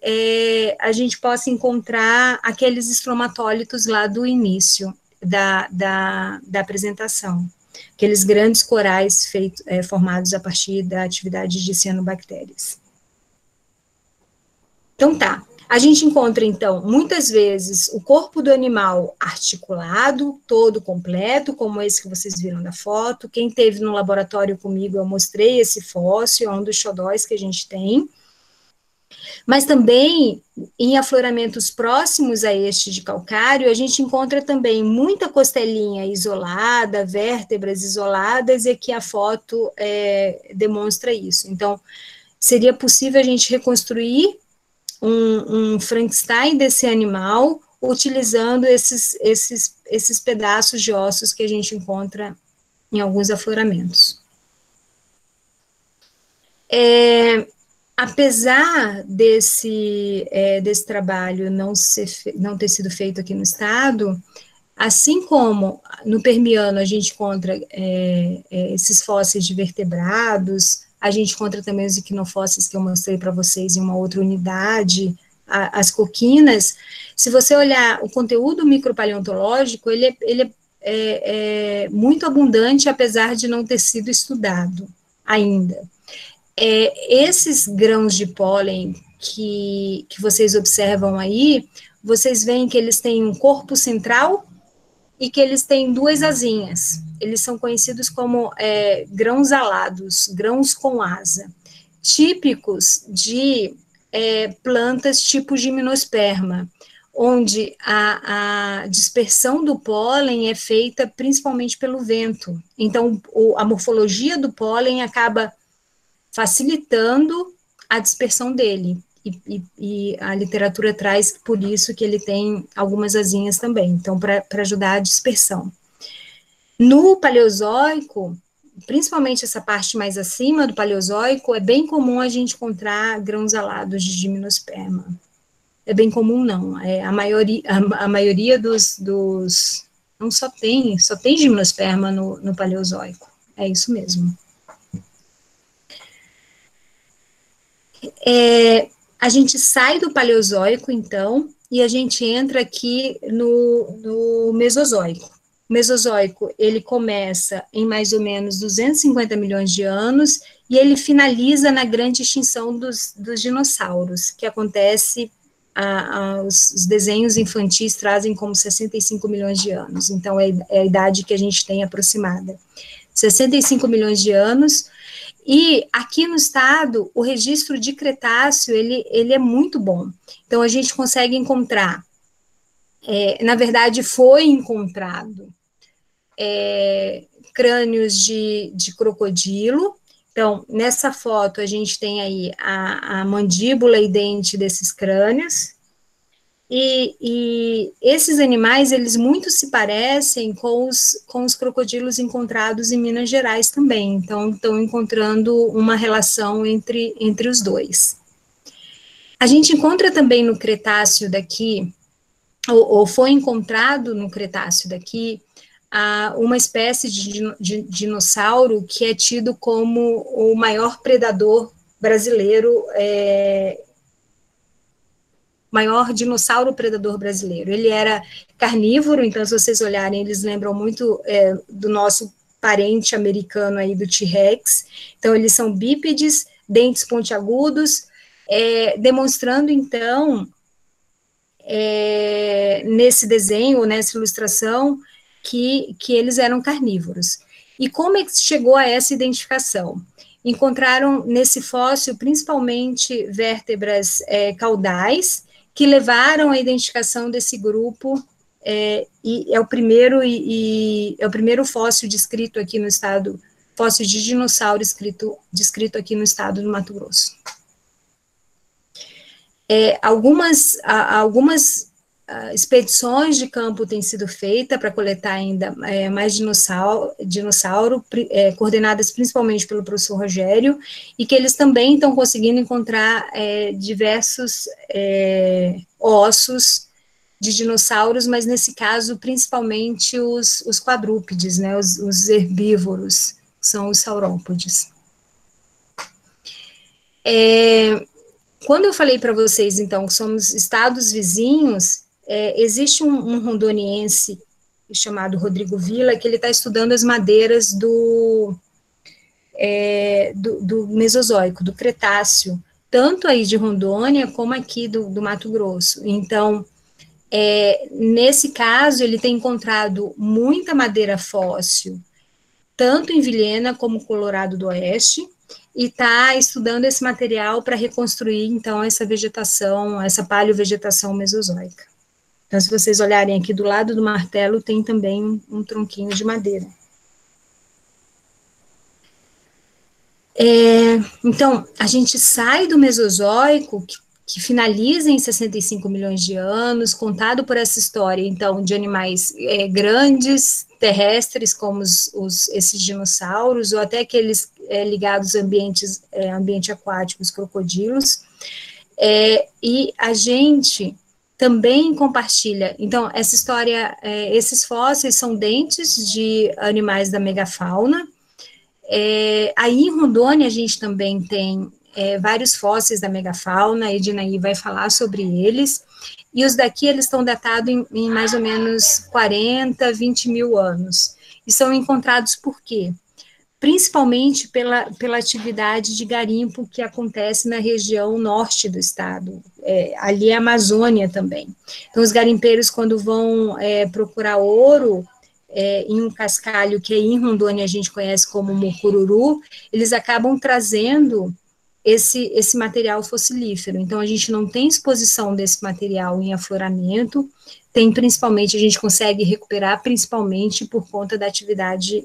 a gente possa encontrar aqueles estromatólitos lá do início da apresentação, aqueles grandes corais formados a partir da atividade de cianobactérias. Então tá, a gente encontra então muitas vezes o corpo do animal articulado, todo completo, como esse que vocês viram na foto. Quem esteve no laboratório comigo, eu mostrei esse fóssil, é um dos xodóis que a gente tem. Mas também em afloramentos próximos a este de calcário, a gente encontra também muita costelinha isolada, vértebras isoladas, e aqui a foto demonstra isso. Então, seria possível a gente reconstruir um Frankenstein desse animal, utilizando esses pedaços de ossos que a gente encontra em alguns afloramentos. Apesar desse trabalho não ter sido feito aqui no estado, assim como no Permiano a gente encontra esses fósseis de vertebrados, a gente encontra também os equinofósseis que eu mostrei para vocês em uma outra unidade, as coquinas. Se você olhar o conteúdo micropaleontológico, ele é muito abundante, apesar de não ter sido estudado ainda. Esses grãos de pólen que vocês observam aí, vocês veem que eles têm um corpo central e que eles têm duas asinhas. Eles são conhecidos como grãos alados, grãos com asa, típicos de plantas tipo gimnosperma, onde a dispersão do pólen é feita principalmente pelo vento. Então, a morfologia do pólen acaba facilitando a dispersão dele. E a literatura traz por isso que ele tem algumas asinhas também, então, para ajudar a dispersão. No Paleozoico, principalmente essa parte mais acima do Paleozoico, é bem comum a gente encontrar grãos alados de gimnosperma. É bem comum, não. A maioria dos não só tem gimnosperma no Paleozoico. É isso mesmo. A gente sai do Paleozoico, então, e a gente entra aqui no Mesozoico. O Mesozoico, ele começa em mais ou menos 250 milhões de anos e ele finaliza na grande extinção dos dinossauros, que acontece, os desenhos infantis trazem como 65 milhões de anos, então é a idade que a gente tem aproximada. 65 milhões de anos. E aqui no estado, o registro de Cretáceo, ele é muito bom. Então, a gente consegue encontrar, na verdade, foi encontrado crânios de crocodilo. Então, nessa foto, a gente tem aí a mandíbula e dente desses crânios. E esses animais, eles muito se parecem com os crocodilos encontrados em Minas Gerais também, então estão encontrando uma relação entre os dois. A gente encontra também no Cretáceo daqui, ou foi encontrado no Cretáceo daqui, uma espécie de dinossauro que é tido como o maior predador brasileiro, maior dinossauro predador brasileiro. Ele era carnívoro, então, se vocês olharem, eles lembram muito do nosso parente americano aí, do T-Rex. Então, eles são bípedes, dentes pontiagudos, demonstrando, então, nesse desenho, nessa ilustração, que eles eram carnívoros. E como é que chegou a essa identificação? Encontraram nesse fóssil, principalmente, vértebras caudais, que levaram à identificação desse grupo, e é o primeiro fóssil descrito aqui no estado, fóssil de dinossauro descrito aqui no estado do Mato Grosso. Algumas expedições de campo têm sido feitas para coletar ainda mais dinossauro, coordenadas principalmente pelo professor Rogério, e que eles também estão conseguindo encontrar diversos ossos de dinossauros, mas nesse caso principalmente os quadrúpedes, né, os herbívoros, são os saurópodes. Quando eu falei para vocês, então, que somos estados vizinhos, existe um rondoniense chamado Rodrigo Villa, que ele está estudando as madeiras do Mesozoico, do Cretáceo, tanto aí de Rondônia como aqui do Mato Grosso. Então, nesse caso, ele tem encontrado muita madeira fóssil, tanto em Vilhena como Colorado do Oeste, e está estudando esse material para reconstruir, então, essa vegetação, essa paleovegetação mesozoica. Então, se vocês olharem aqui do lado do martelo, tem também um tronquinho de madeira. Então, a gente sai do Mesozoico, que finaliza em 65 milhões de anos, contado por essa história, então, de animais grandes, terrestres, como esses dinossauros, ou até aqueles ligados a ambiente aquático, os crocodilos, e a gente também compartilha, então, essa história, esses fósseis são dentes de animais da megafauna. Aí em Rondônia a gente também tem vários fósseis da megafauna, a Ednaí vai falar sobre eles, e os daqui eles estão datados em mais ou menos 40, 20 mil anos, e são encontrados por quê? Principalmente pela atividade de garimpo que acontece na região norte do estado, ali é a Amazônia também. Então os garimpeiros, quando vão procurar ouro, em um cascalho que em Rondônia a gente conhece como mucururu, eles acabam trazendo esse material fossilífero. Então, a gente não tem exposição desse material em afloramento, tem principalmente, a gente consegue recuperar principalmente por conta da atividade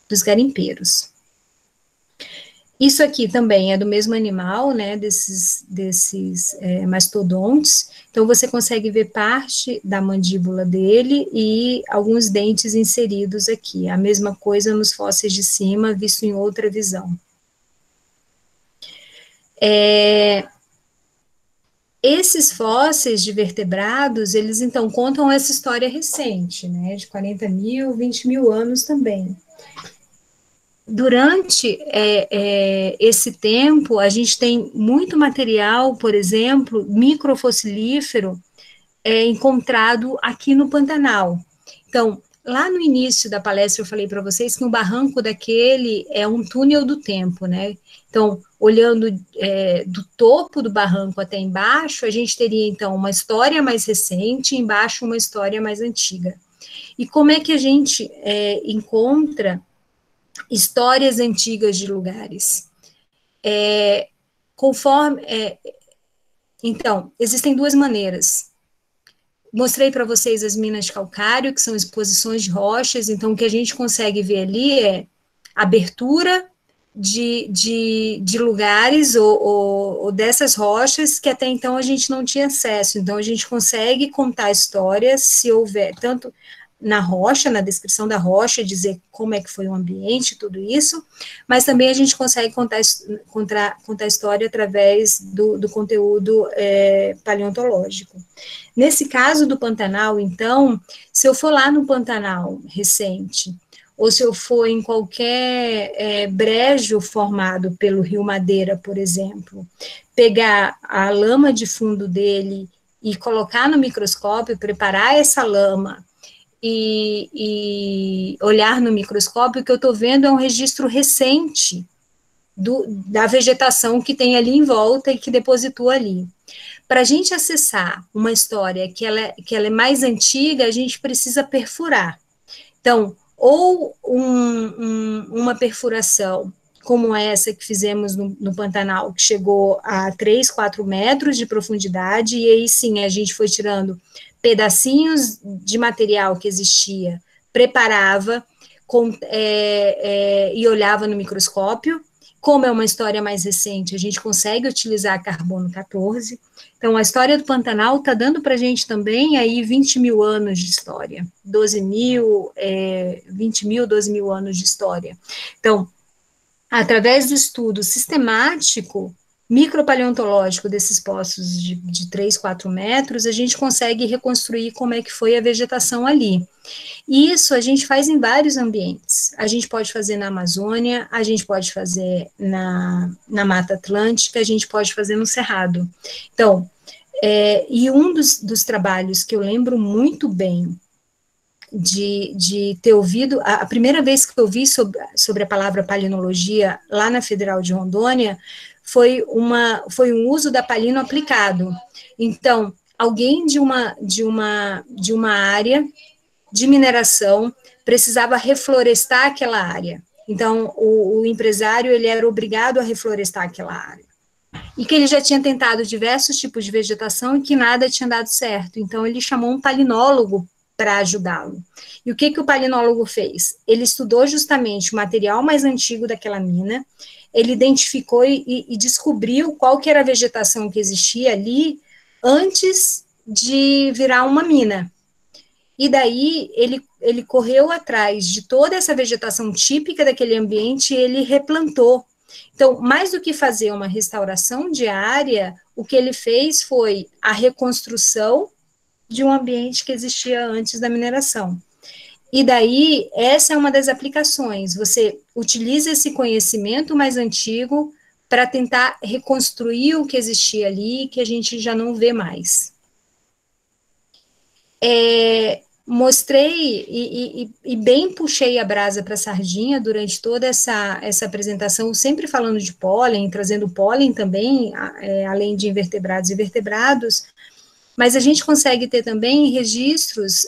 dos garimpeiros. Isso aqui também é do mesmo animal, né, desses mastodontes. Então, você consegue ver parte da mandíbula dele e alguns dentes inseridos aqui. A mesma coisa nos fósseis de cima, visto em outra visão. Esses fósseis de vertebrados, eles, então, contam essa história recente, né, de 40 mil, 20 mil anos também. Durante esse tempo, a gente tem muito material, por exemplo, microfossilífero, encontrado aqui no Pantanal. Então, lá no início da palestra eu falei para vocês que um barranco daquele é um túnel do tempo, né? Então, olhando do topo do barranco até embaixo, a gente teria, então, uma história mais recente, embaixo uma história mais antiga. E como é que a gente encontra histórias antigas de lugares? Então, existem duas maneiras. Mostrei para vocês as minas de calcário, que são exposições de rochas, então o que a gente consegue ver ali é abertura de lugares ou dessas rochas que até então a gente não tinha acesso. Então, a gente consegue contar histórias, se houver, tanto na rocha, na descrição da rocha, dizer como é que foi o ambiente, tudo isso, mas também a gente consegue contar história através do conteúdo paleontológico. Nesse caso do Pantanal, então, se eu for lá no Pantanal recente, ou se eu for em qualquer brejo formado pelo Rio Madeira, por exemplo, pegar a lama de fundo dele e colocar no microscópio, preparar essa lama, e olhar no microscópio, o que eu estou vendo é um registro recente da vegetação que tem ali em volta e que depositou ali. Para a gente acessar uma história que ela é mais antiga, a gente precisa perfurar. Então, ou uma perfuração como essa que fizemos no Pantanal, que chegou a 3, 4 metros de profundidade, e aí sim a gente foi tirando pedacinhos de material que existia, preparava e olhava no microscópio, Como é uma história mais recente, a gente consegue utilizar carbono 14. Então, a história do Pantanal está dando para a gente também aí 20 mil anos de história, 12 mil, 20 mil, 12 mil anos de história. Então, através do estudo sistemático, micropaleontológico desses poços de 3, 4 metros, a gente consegue reconstruir como é que foi a vegetação ali. E isso a gente faz em vários ambientes. A gente pode fazer na Amazônia, a gente pode fazer na Mata Atlântica, a gente pode fazer no Cerrado. Então, e um dos trabalhos que eu lembro muito bem de ter ouvido, a primeira vez que eu ouvi sobre a palavra palinologia lá na Federal de Rondônia foi um uso da palino aplicado. Então, alguém de uma área de mineração precisava reflorestar aquela área. Então, o empresário ele era obrigado a reflorestar aquela área. E que ele já tinha tentado diversos tipos de vegetação e que nada tinha dado certo. Então, ele chamou um palinólogo para ajudá-lo. E o que o palinólogo fez? Ele estudou justamente o material mais antigo daquela mina, ele identificou e descobriu qual que era a vegetação que existia ali antes de virar uma mina. E daí ele correu atrás de toda essa vegetação típica daquele ambiente e ele replantou. Então, mais do que fazer uma restauração diária, o que ele fez foi a reconstrução de um ambiente que existia antes da mineração. E daí, essa é uma das aplicações. Você utiliza esse conhecimento mais antigo para tentar reconstruir o que existia ali, que a gente já não vê mais. Mostrei e bem puxei a brasa para a sardinha durante toda essa apresentação, sempre falando de pólen, trazendo pólen também, além de invertebrados e vertebrados, mas a gente consegue ter também registros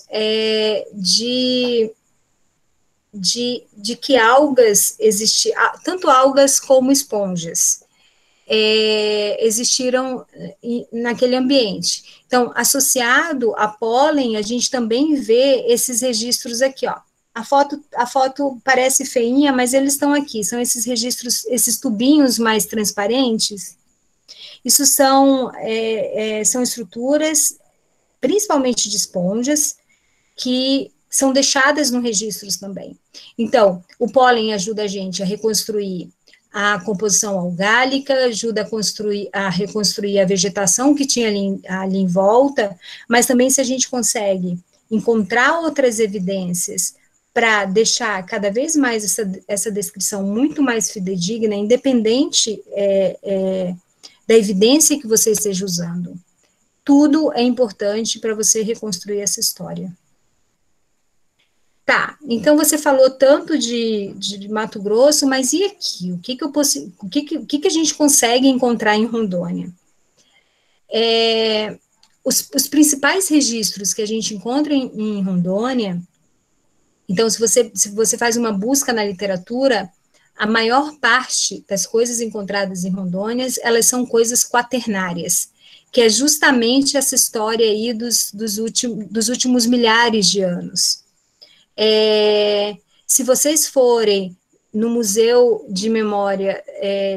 de que algas existiam, tanto algas como esponjas, existiram naquele ambiente. Então, associado a pólen, a gente também vê esses registros aqui, ó. A foto parece feinha, mas eles estão aqui, são esses registros, esses tubinhos mais transparentes. Isso são estruturas, principalmente de esponjas, que são deixadas no registros também. Então, o pólen ajuda a gente a reconstruir a composição algálica, ajuda a reconstruir a vegetação que tinha ali em volta, mas também se a gente consegue encontrar outras evidências para deixar cada vez mais essa descrição muito mais fidedigna, independente da evidência que você esteja usando. Tudo é importante para você reconstruir essa história. Tá, então você falou tanto de Mato Grosso, mas e aqui? O que a gente consegue encontrar em Rondônia? Os principais registros que a gente encontra em Rondônia, então, se você faz uma busca na literatura, a maior parte das coisas encontradas em Rondônia, elas são coisas quaternárias, que é justamente essa história aí dos últimos milhares de anos. Se vocês forem no Museu de Memória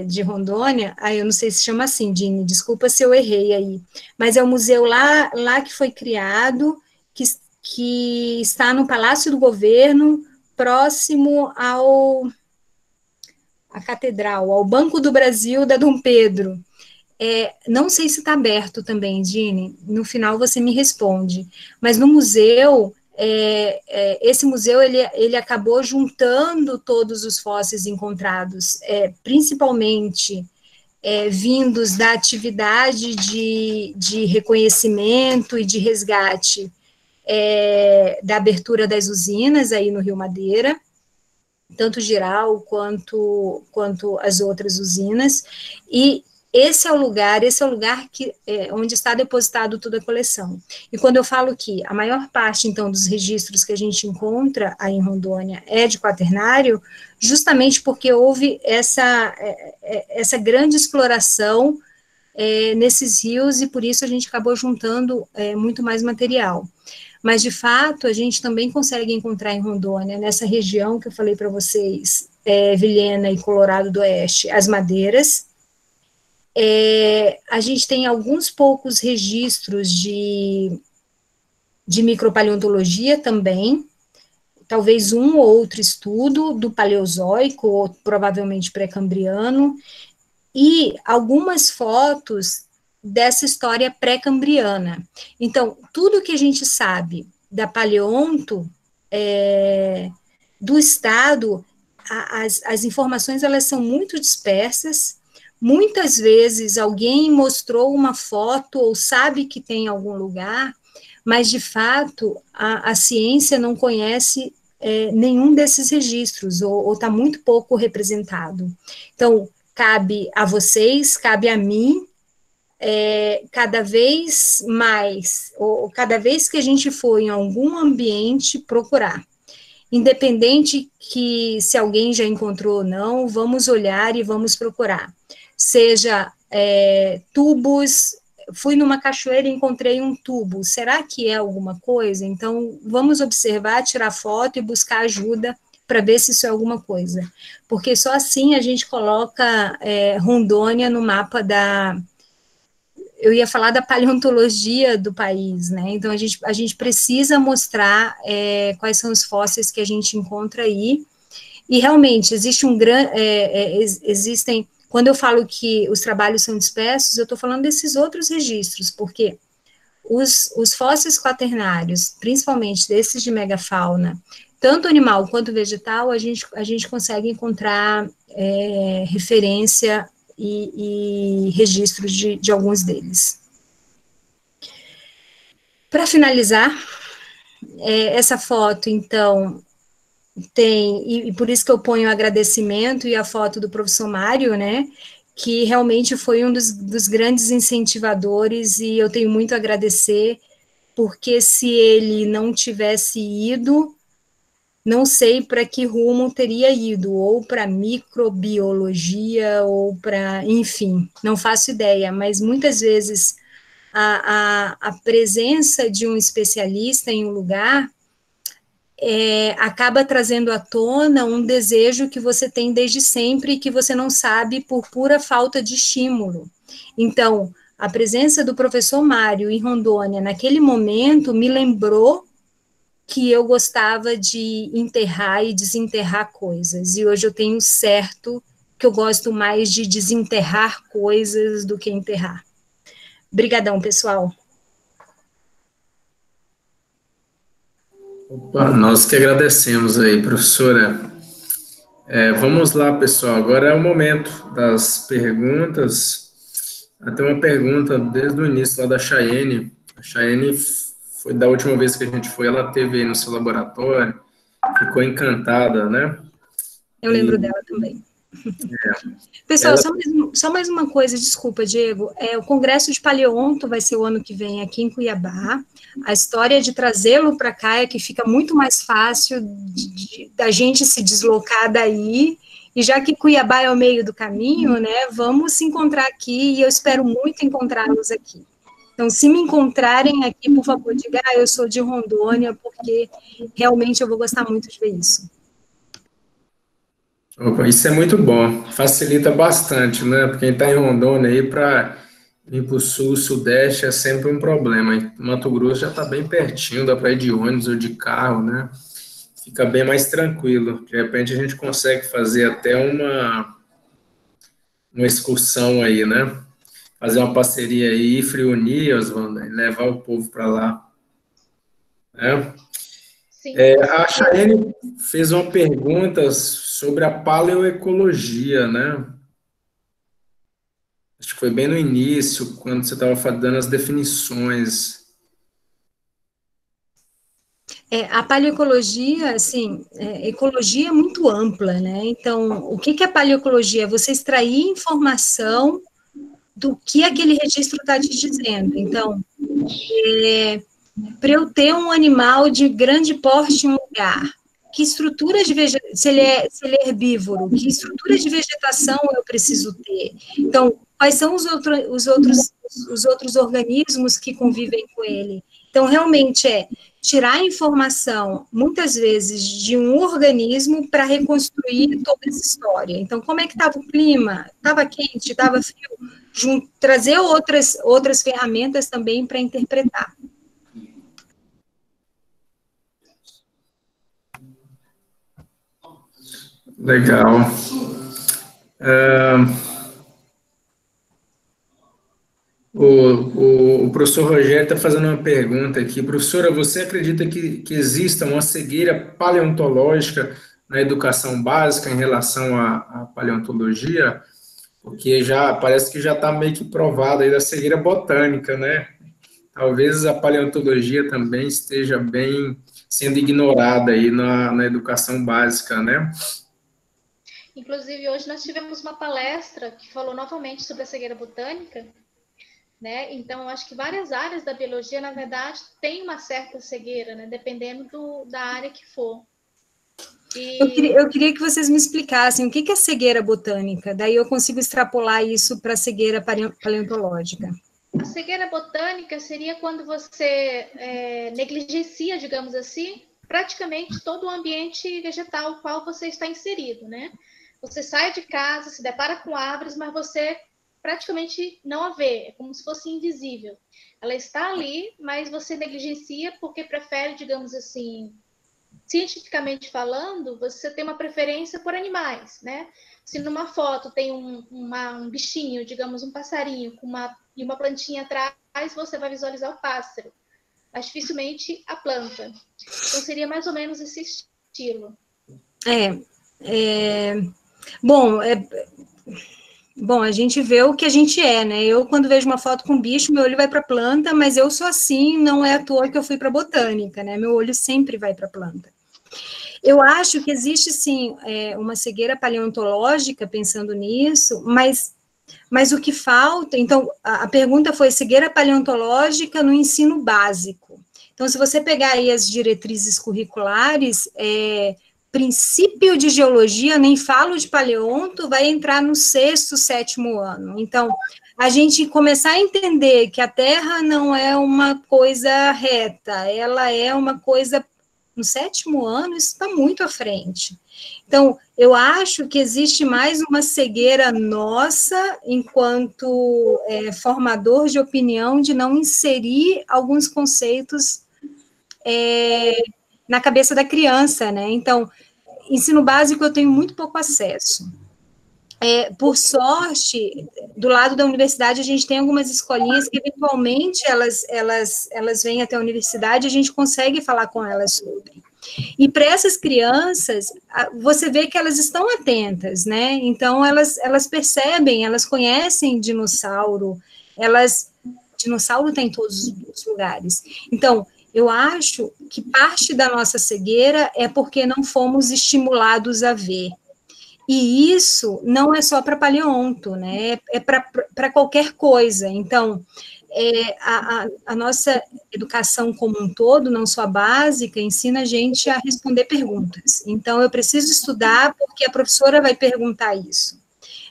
de Rondônia, eu não sei se chama assim, Dini, desculpa se eu errei aí, mas é um museu lá que foi criado, que está no Palácio do Governo, próximo à Catedral, ao Banco do Brasil da Dom Pedro. Não sei se está aberto também, Dini, no final você me responde, mas no museu... esse museu ele acabou juntando todos os fósseis encontrados, principalmente vindos da atividade de reconhecimento e de resgate da abertura das usinas aí no Rio Madeira, tanto Giral quanto as outras usinas, e esse é o lugar onde está depositado toda a coleção. E quando eu falo que a maior parte, então, dos registros que a gente encontra aí em Rondônia é de quaternário, justamente porque houve essa grande exploração nesses rios, e por isso a gente acabou juntando muito mais material. Mas, de fato, a gente também consegue encontrar em Rondônia, nessa região que eu falei para vocês, Vilhena e Colorado do Oeste, as madeiras. A gente tem alguns poucos registros de micropaleontologia também, talvez um ou outro estudo do Paleozoico, ou provavelmente pré-cambriano, e algumas fotos dessa história pré-cambriana. Então, tudo que a gente sabe da paleonto do estado, as informações elas são muito dispersas. Muitas vezes alguém mostrou uma foto ou sabe que tem em algum lugar, mas de fato a ciência não conhece nenhum desses registros, ou está muito pouco representado. Então, cabe a vocês, cabe a mim, cada vez mais, ou cada vez que a gente for em algum ambiente, procurar. Independente que se alguém já encontrou ou não, vamos olhar e vamos procurar. Seja tubos, fui numa cachoeira e encontrei um tubo, será que é alguma coisa? Então, vamos observar, tirar foto e buscar ajuda para ver se isso é alguma coisa. Porque só assim a gente coloca Rondônia no mapa eu ia falar da paleontologia do país, né? Então, a gente precisa mostrar quais são os fósseis que a gente encontra aí. E, realmente, existem... Quando eu falo que os trabalhos são dispersos, eu estou falando desses outros registros, porque os fósseis quaternários, principalmente desses de megafauna, tanto animal quanto vegetal, a gente consegue encontrar referência e registros de alguns deles. Para finalizar, essa foto, então, tem, e por isso que eu ponho o agradecimento e a foto do professor Mário, né, que realmente foi um dos grandes incentivadores, e eu tenho muito a agradecer, porque se ele não tivesse ido, não sei para que rumo teria ido, ou para microbiologia, ou para, enfim, não faço ideia, mas muitas vezes a presença de um especialista em um lugar acaba trazendo à tona um desejo que você tem desde sempre e que você não sabe por pura falta de estímulo. Então, a presença do professor Mário em Rondônia, naquele momento, me lembrou que eu gostava de enterrar e desenterrar coisas, e hoje eu tenho certo que eu gosto mais de desenterrar coisas do que enterrar. Obrigadão, pessoal. Opa, nós que agradecemos aí, professora. Vamos lá, pessoal, agora é o momento das perguntas. Tem uma pergunta desde o início lá da Chayenne. A Chayenne foi da última vez que a gente foi, ela esteve aí no seu laboratório, ficou encantada, né? Eu lembro dela também. Pessoal, só mais uma coisa, desculpa, Diego. O Congresso de Paleonto vai ser o ano que vem aqui em Cuiabá. A história de trazê-lo para cá é que fica muito mais fácil da gente se deslocar daí. E já que Cuiabá é o meio do caminho, né, vamos se encontrar aqui, e eu espero muito encontrá-los aqui. Então, se me encontrarem aqui, por favor, diga, eu sou de Rondônia, porque realmente eu vou gostar muito de ver isso. Opa, isso é muito bom, facilita bastante, né? Porque quem está em Rondônia aí, para ir para o sul, sudeste, é sempre um problema. Em Mato Grosso já está bem pertinho, dá para ir de ônibus ou de carro, né? Fica bem mais tranquilo. De repente a gente consegue fazer até uma excursão aí, né? Fazer uma parceria aí, reunir, Oswaldo, levar o povo para lá. Né? Sim. A Chayenne fez uma pergunta sobre a paleoecologia, né? Acho que foi bem no início, quando você estava dando as definições. A paleoecologia, assim, ecologia é muito ampla, né? Então, o que é paleoecologia? É você extrair informação do que aquele registro está te dizendo. Então, para eu ter um animal de grande porte em um lugar, que estrutura de vegetação, se ele é herbívoro, que estrutura de vegetação eu preciso ter? Então, quais são os outros organismos que convivem com ele? Então, realmente tirar informação, muitas vezes, de um organismo para reconstruir toda essa história. Então, como é que estava o clima? Estava quente? Estava frio? Trazer outras ferramentas também para interpretar. Legal. O professor Rogério está fazendo uma pergunta aqui. Professora, você acredita que exista uma cegueira paleontológica na educação básica em relação à paleontologia? Porque parece que já está meio que provado aí da cegueira botânica, né? Talvez a paleontologia também esteja bem sendo ignorada aí na educação básica, né? Inclusive, hoje nós tivemos uma palestra que falou novamente sobre a cegueira botânica, né? Então, eu acho que várias áreas da biologia, na verdade, têm uma certa cegueira, né? Dependendo da área que for. Eu queria que vocês me explicassem o que é cegueira botânica, daí eu consigo extrapolar isso para a cegueira paleontológica. A cegueira botânica seria quando você negligencia, digamos assim, praticamente todo o ambiente vegetal no qual você está inserido, né? Você sai de casa, se depara com árvores, mas você praticamente não a vê, é como se fosse invisível. Ela está ali, mas você negligencia porque prefere, digamos assim, cientificamente falando, você tem uma preferência por animais, né? Se numa foto tem um bichinho, digamos, um passarinho e uma plantinha atrás, você vai visualizar o pássaro, mas dificilmente a planta. Então, seria mais ou menos esse estilo. Bom, a gente vê o que a gente é, né? Eu, quando vejo uma foto com bicho, meu olho vai para a planta, mas eu sou assim, não é à toa que eu fui para a botânica, né? Meu olho sempre vai para a planta. Eu acho que existe, sim, uma cegueira paleontológica, pensando nisso, mas o que falta... Então, a pergunta foi cegueira paleontológica no ensino básico. Então, se você pegar aí as diretrizes curriculares, princípio de geologia, nem falo de paleonto, vai entrar no 6º, 7º ano. Então, a gente começar a entender que a Terra não é uma coisa reta, ela é uma coisa... No 7º ano, isso está muito à frente. Então, eu acho que existe mais uma cegueira nossa, enquanto formador de opinião, de não inserir alguns conceitos na cabeça da criança, né? Então, ensino básico eu tenho muito pouco acesso. Por sorte, do lado da universidade, a gente tem algumas escolinhas que, eventualmente, elas vêm até a universidade e a gente consegue falar com elas sobre. E para essas crianças, você vê que elas estão atentas, né? Então, elas percebem, elas conhecem dinossauro, dinossauro está em todos os lugares. Então, eu acho que parte da nossa cegueira é porque não fomos estimulados a ver. E isso não é só para paleonto, né? É para qualquer coisa. Então, a nossa educação como um todo, não só a básica, ensina a gente a responder perguntas. Então, eu preciso estudar porque a professora vai perguntar isso.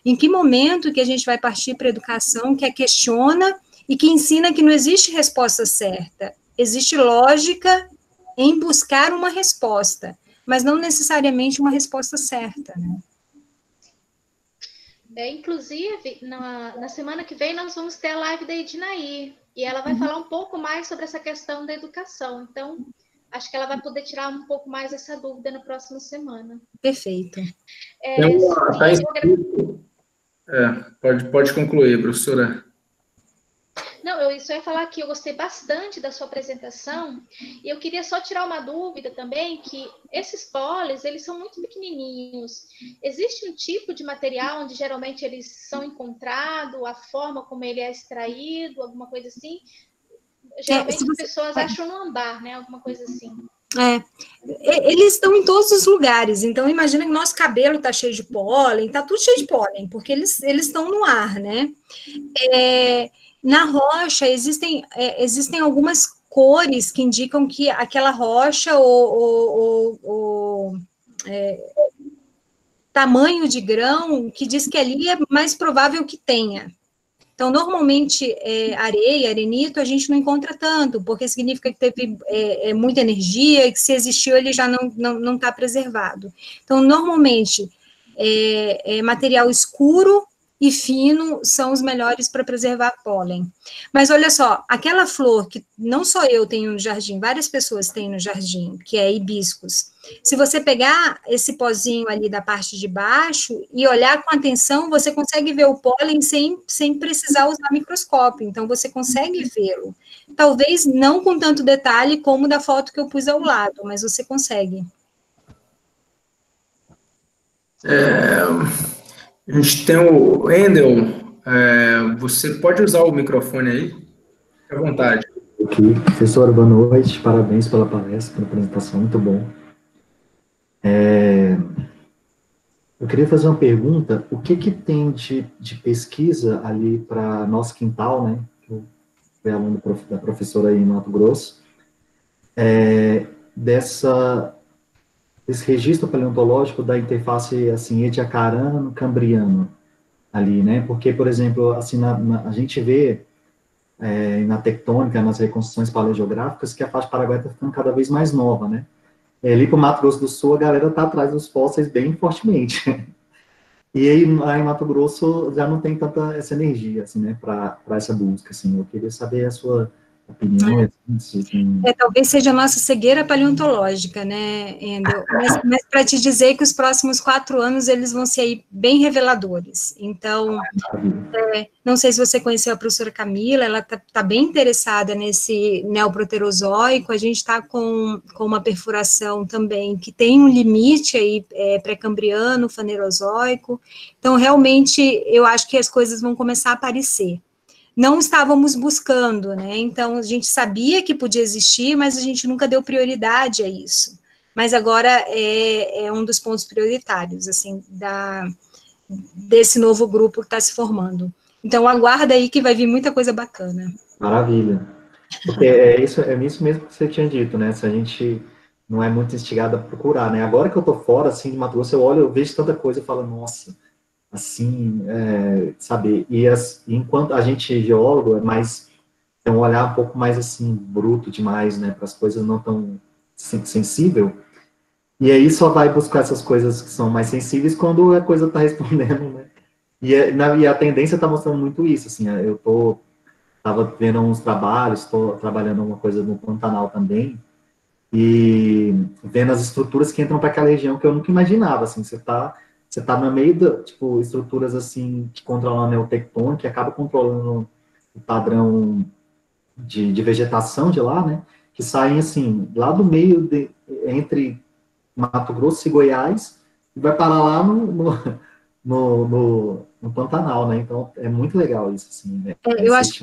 Em que momento que a gente vai partir para a educação que questiona e que ensina que não existe resposta certa? Existe lógica em buscar uma resposta, mas não necessariamente uma resposta certa, né? Inclusive, na semana que vem, nós vamos ter a live da Edinaí, e ela vai falar um pouco mais sobre essa questão da educação. Então, acho que ela vai poder tirar um pouco mais essa dúvida na próxima semana. Perfeito. Pode concluir, professora. Não, eu só ia falar que eu gostei bastante da sua apresentação, e eu queria só tirar uma dúvida também, que esses pólis, eles são muito pequenininhos. Existe um tipo de material onde geralmente eles são encontrados, a forma como ele é extraído, alguma coisa assim? Geralmente as pessoas acham no ambar, né? Alguma coisa assim. Eles estão em todos os lugares, então imagina que nosso cabelo está cheio de pólen, está tudo cheio de pólen, porque eles estão no ar, né? Na rocha, existem algumas cores que indicam que aquela rocha, o tamanho de grão, que diz que ali é mais provável que tenha. Então, normalmente, areia, arenito, a gente não encontra tanto, porque significa que teve muita energia, e que se existiu, ele já não está preservado. Então, normalmente, material escuro e fino são os melhores para preservar pólen. Mas olha só, aquela flor que não só eu tenho no jardim, várias pessoas têm no jardim, que é hibiscus. Se você pegar esse pozinho ali da parte de baixo e olhar com atenção, você consegue ver o pólen sem precisar usar microscópio, então você consegue vê-lo. Talvez não com tanto detalhe como da foto que eu pus ao lado, mas você consegue. A gente tem o Endel. Você pode usar o microfone aí? Fique à vontade. Ok. Professora, boa noite. Parabéns pela palestra, pela apresentação, muito bom. Eu queria fazer uma pergunta. O que tem de pesquisa ali para nosso quintal, né? Que eu fui aluno da professora aí em Mato Grosso, desse registro paleontológico da interface, assim, ediacarano-cambriano ali, né? Porque, por exemplo, assim, a gente vê na tectônica, nas reconstruções paleogeográficas, que a faixa paraguaia está ficando cada vez mais nova, né? Ali para o Mato Grosso do Sul, a galera está atrás dos fósseis bem fortemente. E aí em Mato Grosso já não tem tanta essa energia, assim, né, para essa busca, assim. Eu queria saber a sua opinião. Talvez seja a nossa cegueira paleontológica, né, Endel? Mas para te dizer que os próximos 4 anos eles vão ser bem reveladores. Então, não sei se você conheceu a professora Camila, ela tá bem interessada nesse neoproterozoico. A gente está com uma perfuração também que tem um limite aí pré-cambriano, fanerozoico. Então, realmente, eu acho que as coisas vão começar a aparecer. Não estávamos buscando, né? Então, a gente sabia que podia existir, mas a gente nunca deu prioridade a isso. Mas agora é um dos pontos prioritários, assim, desse novo grupo que está se formando. Então, aguarda aí que vai vir muita coisa bacana. Maravilha. Porque é isso mesmo que você tinha dito, né? Se a gente não é muito instigado a procurar, né? Agora que eu tô fora, assim, de Mato Grosso, eu olho, eu vejo tanta coisa e falo, nossa, assim, saber. E enquanto a gente, geólogo, tem um olhar um pouco mais, assim, bruto demais, né? Para as coisas não tão sensível. E aí só vai buscar essas coisas que são mais sensíveis quando a coisa está respondendo, né? E a tendência está mostrando muito isso, assim, estava vendo uns trabalhos, estou trabalhando uma coisa no Pantanal também, e vendo as estruturas que entram para aquela região que eu nunca imaginava, assim, você tá no meio tipo, estruturas, assim, que controlam a neotectônica, que acaba controlando o padrão de vegetação de lá, né, que saem, assim, lá do meio, entre Mato Grosso e Goiás, e vai parar lá no Pantanal, né? Então é muito legal isso, assim. Né? Eu acho que o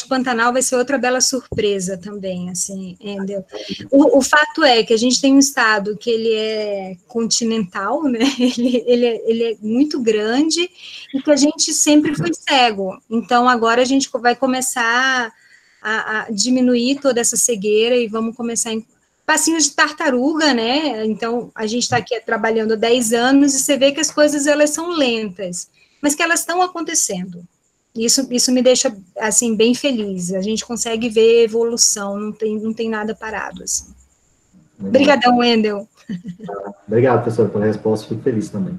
Pantanal vai ser outra bela surpresa também, assim, Endel. O fato é que a gente tem um estado que ele é continental, né? Ele é muito grande e que a gente sempre foi cego. Então agora a gente vai começar a diminuir toda essa cegueira e vamos começar passinhos de tartaruga, né? Então, a gente está aqui trabalhando há 10 anos e você vê que as coisas, elas são lentas, mas que elas estão acontecendo. Isso me deixa, assim, bem feliz. A gente consegue ver evolução, não tem nada parado, assim. Obrigadão, Wendel. Obrigado, professor, pela resposta. Fico feliz também.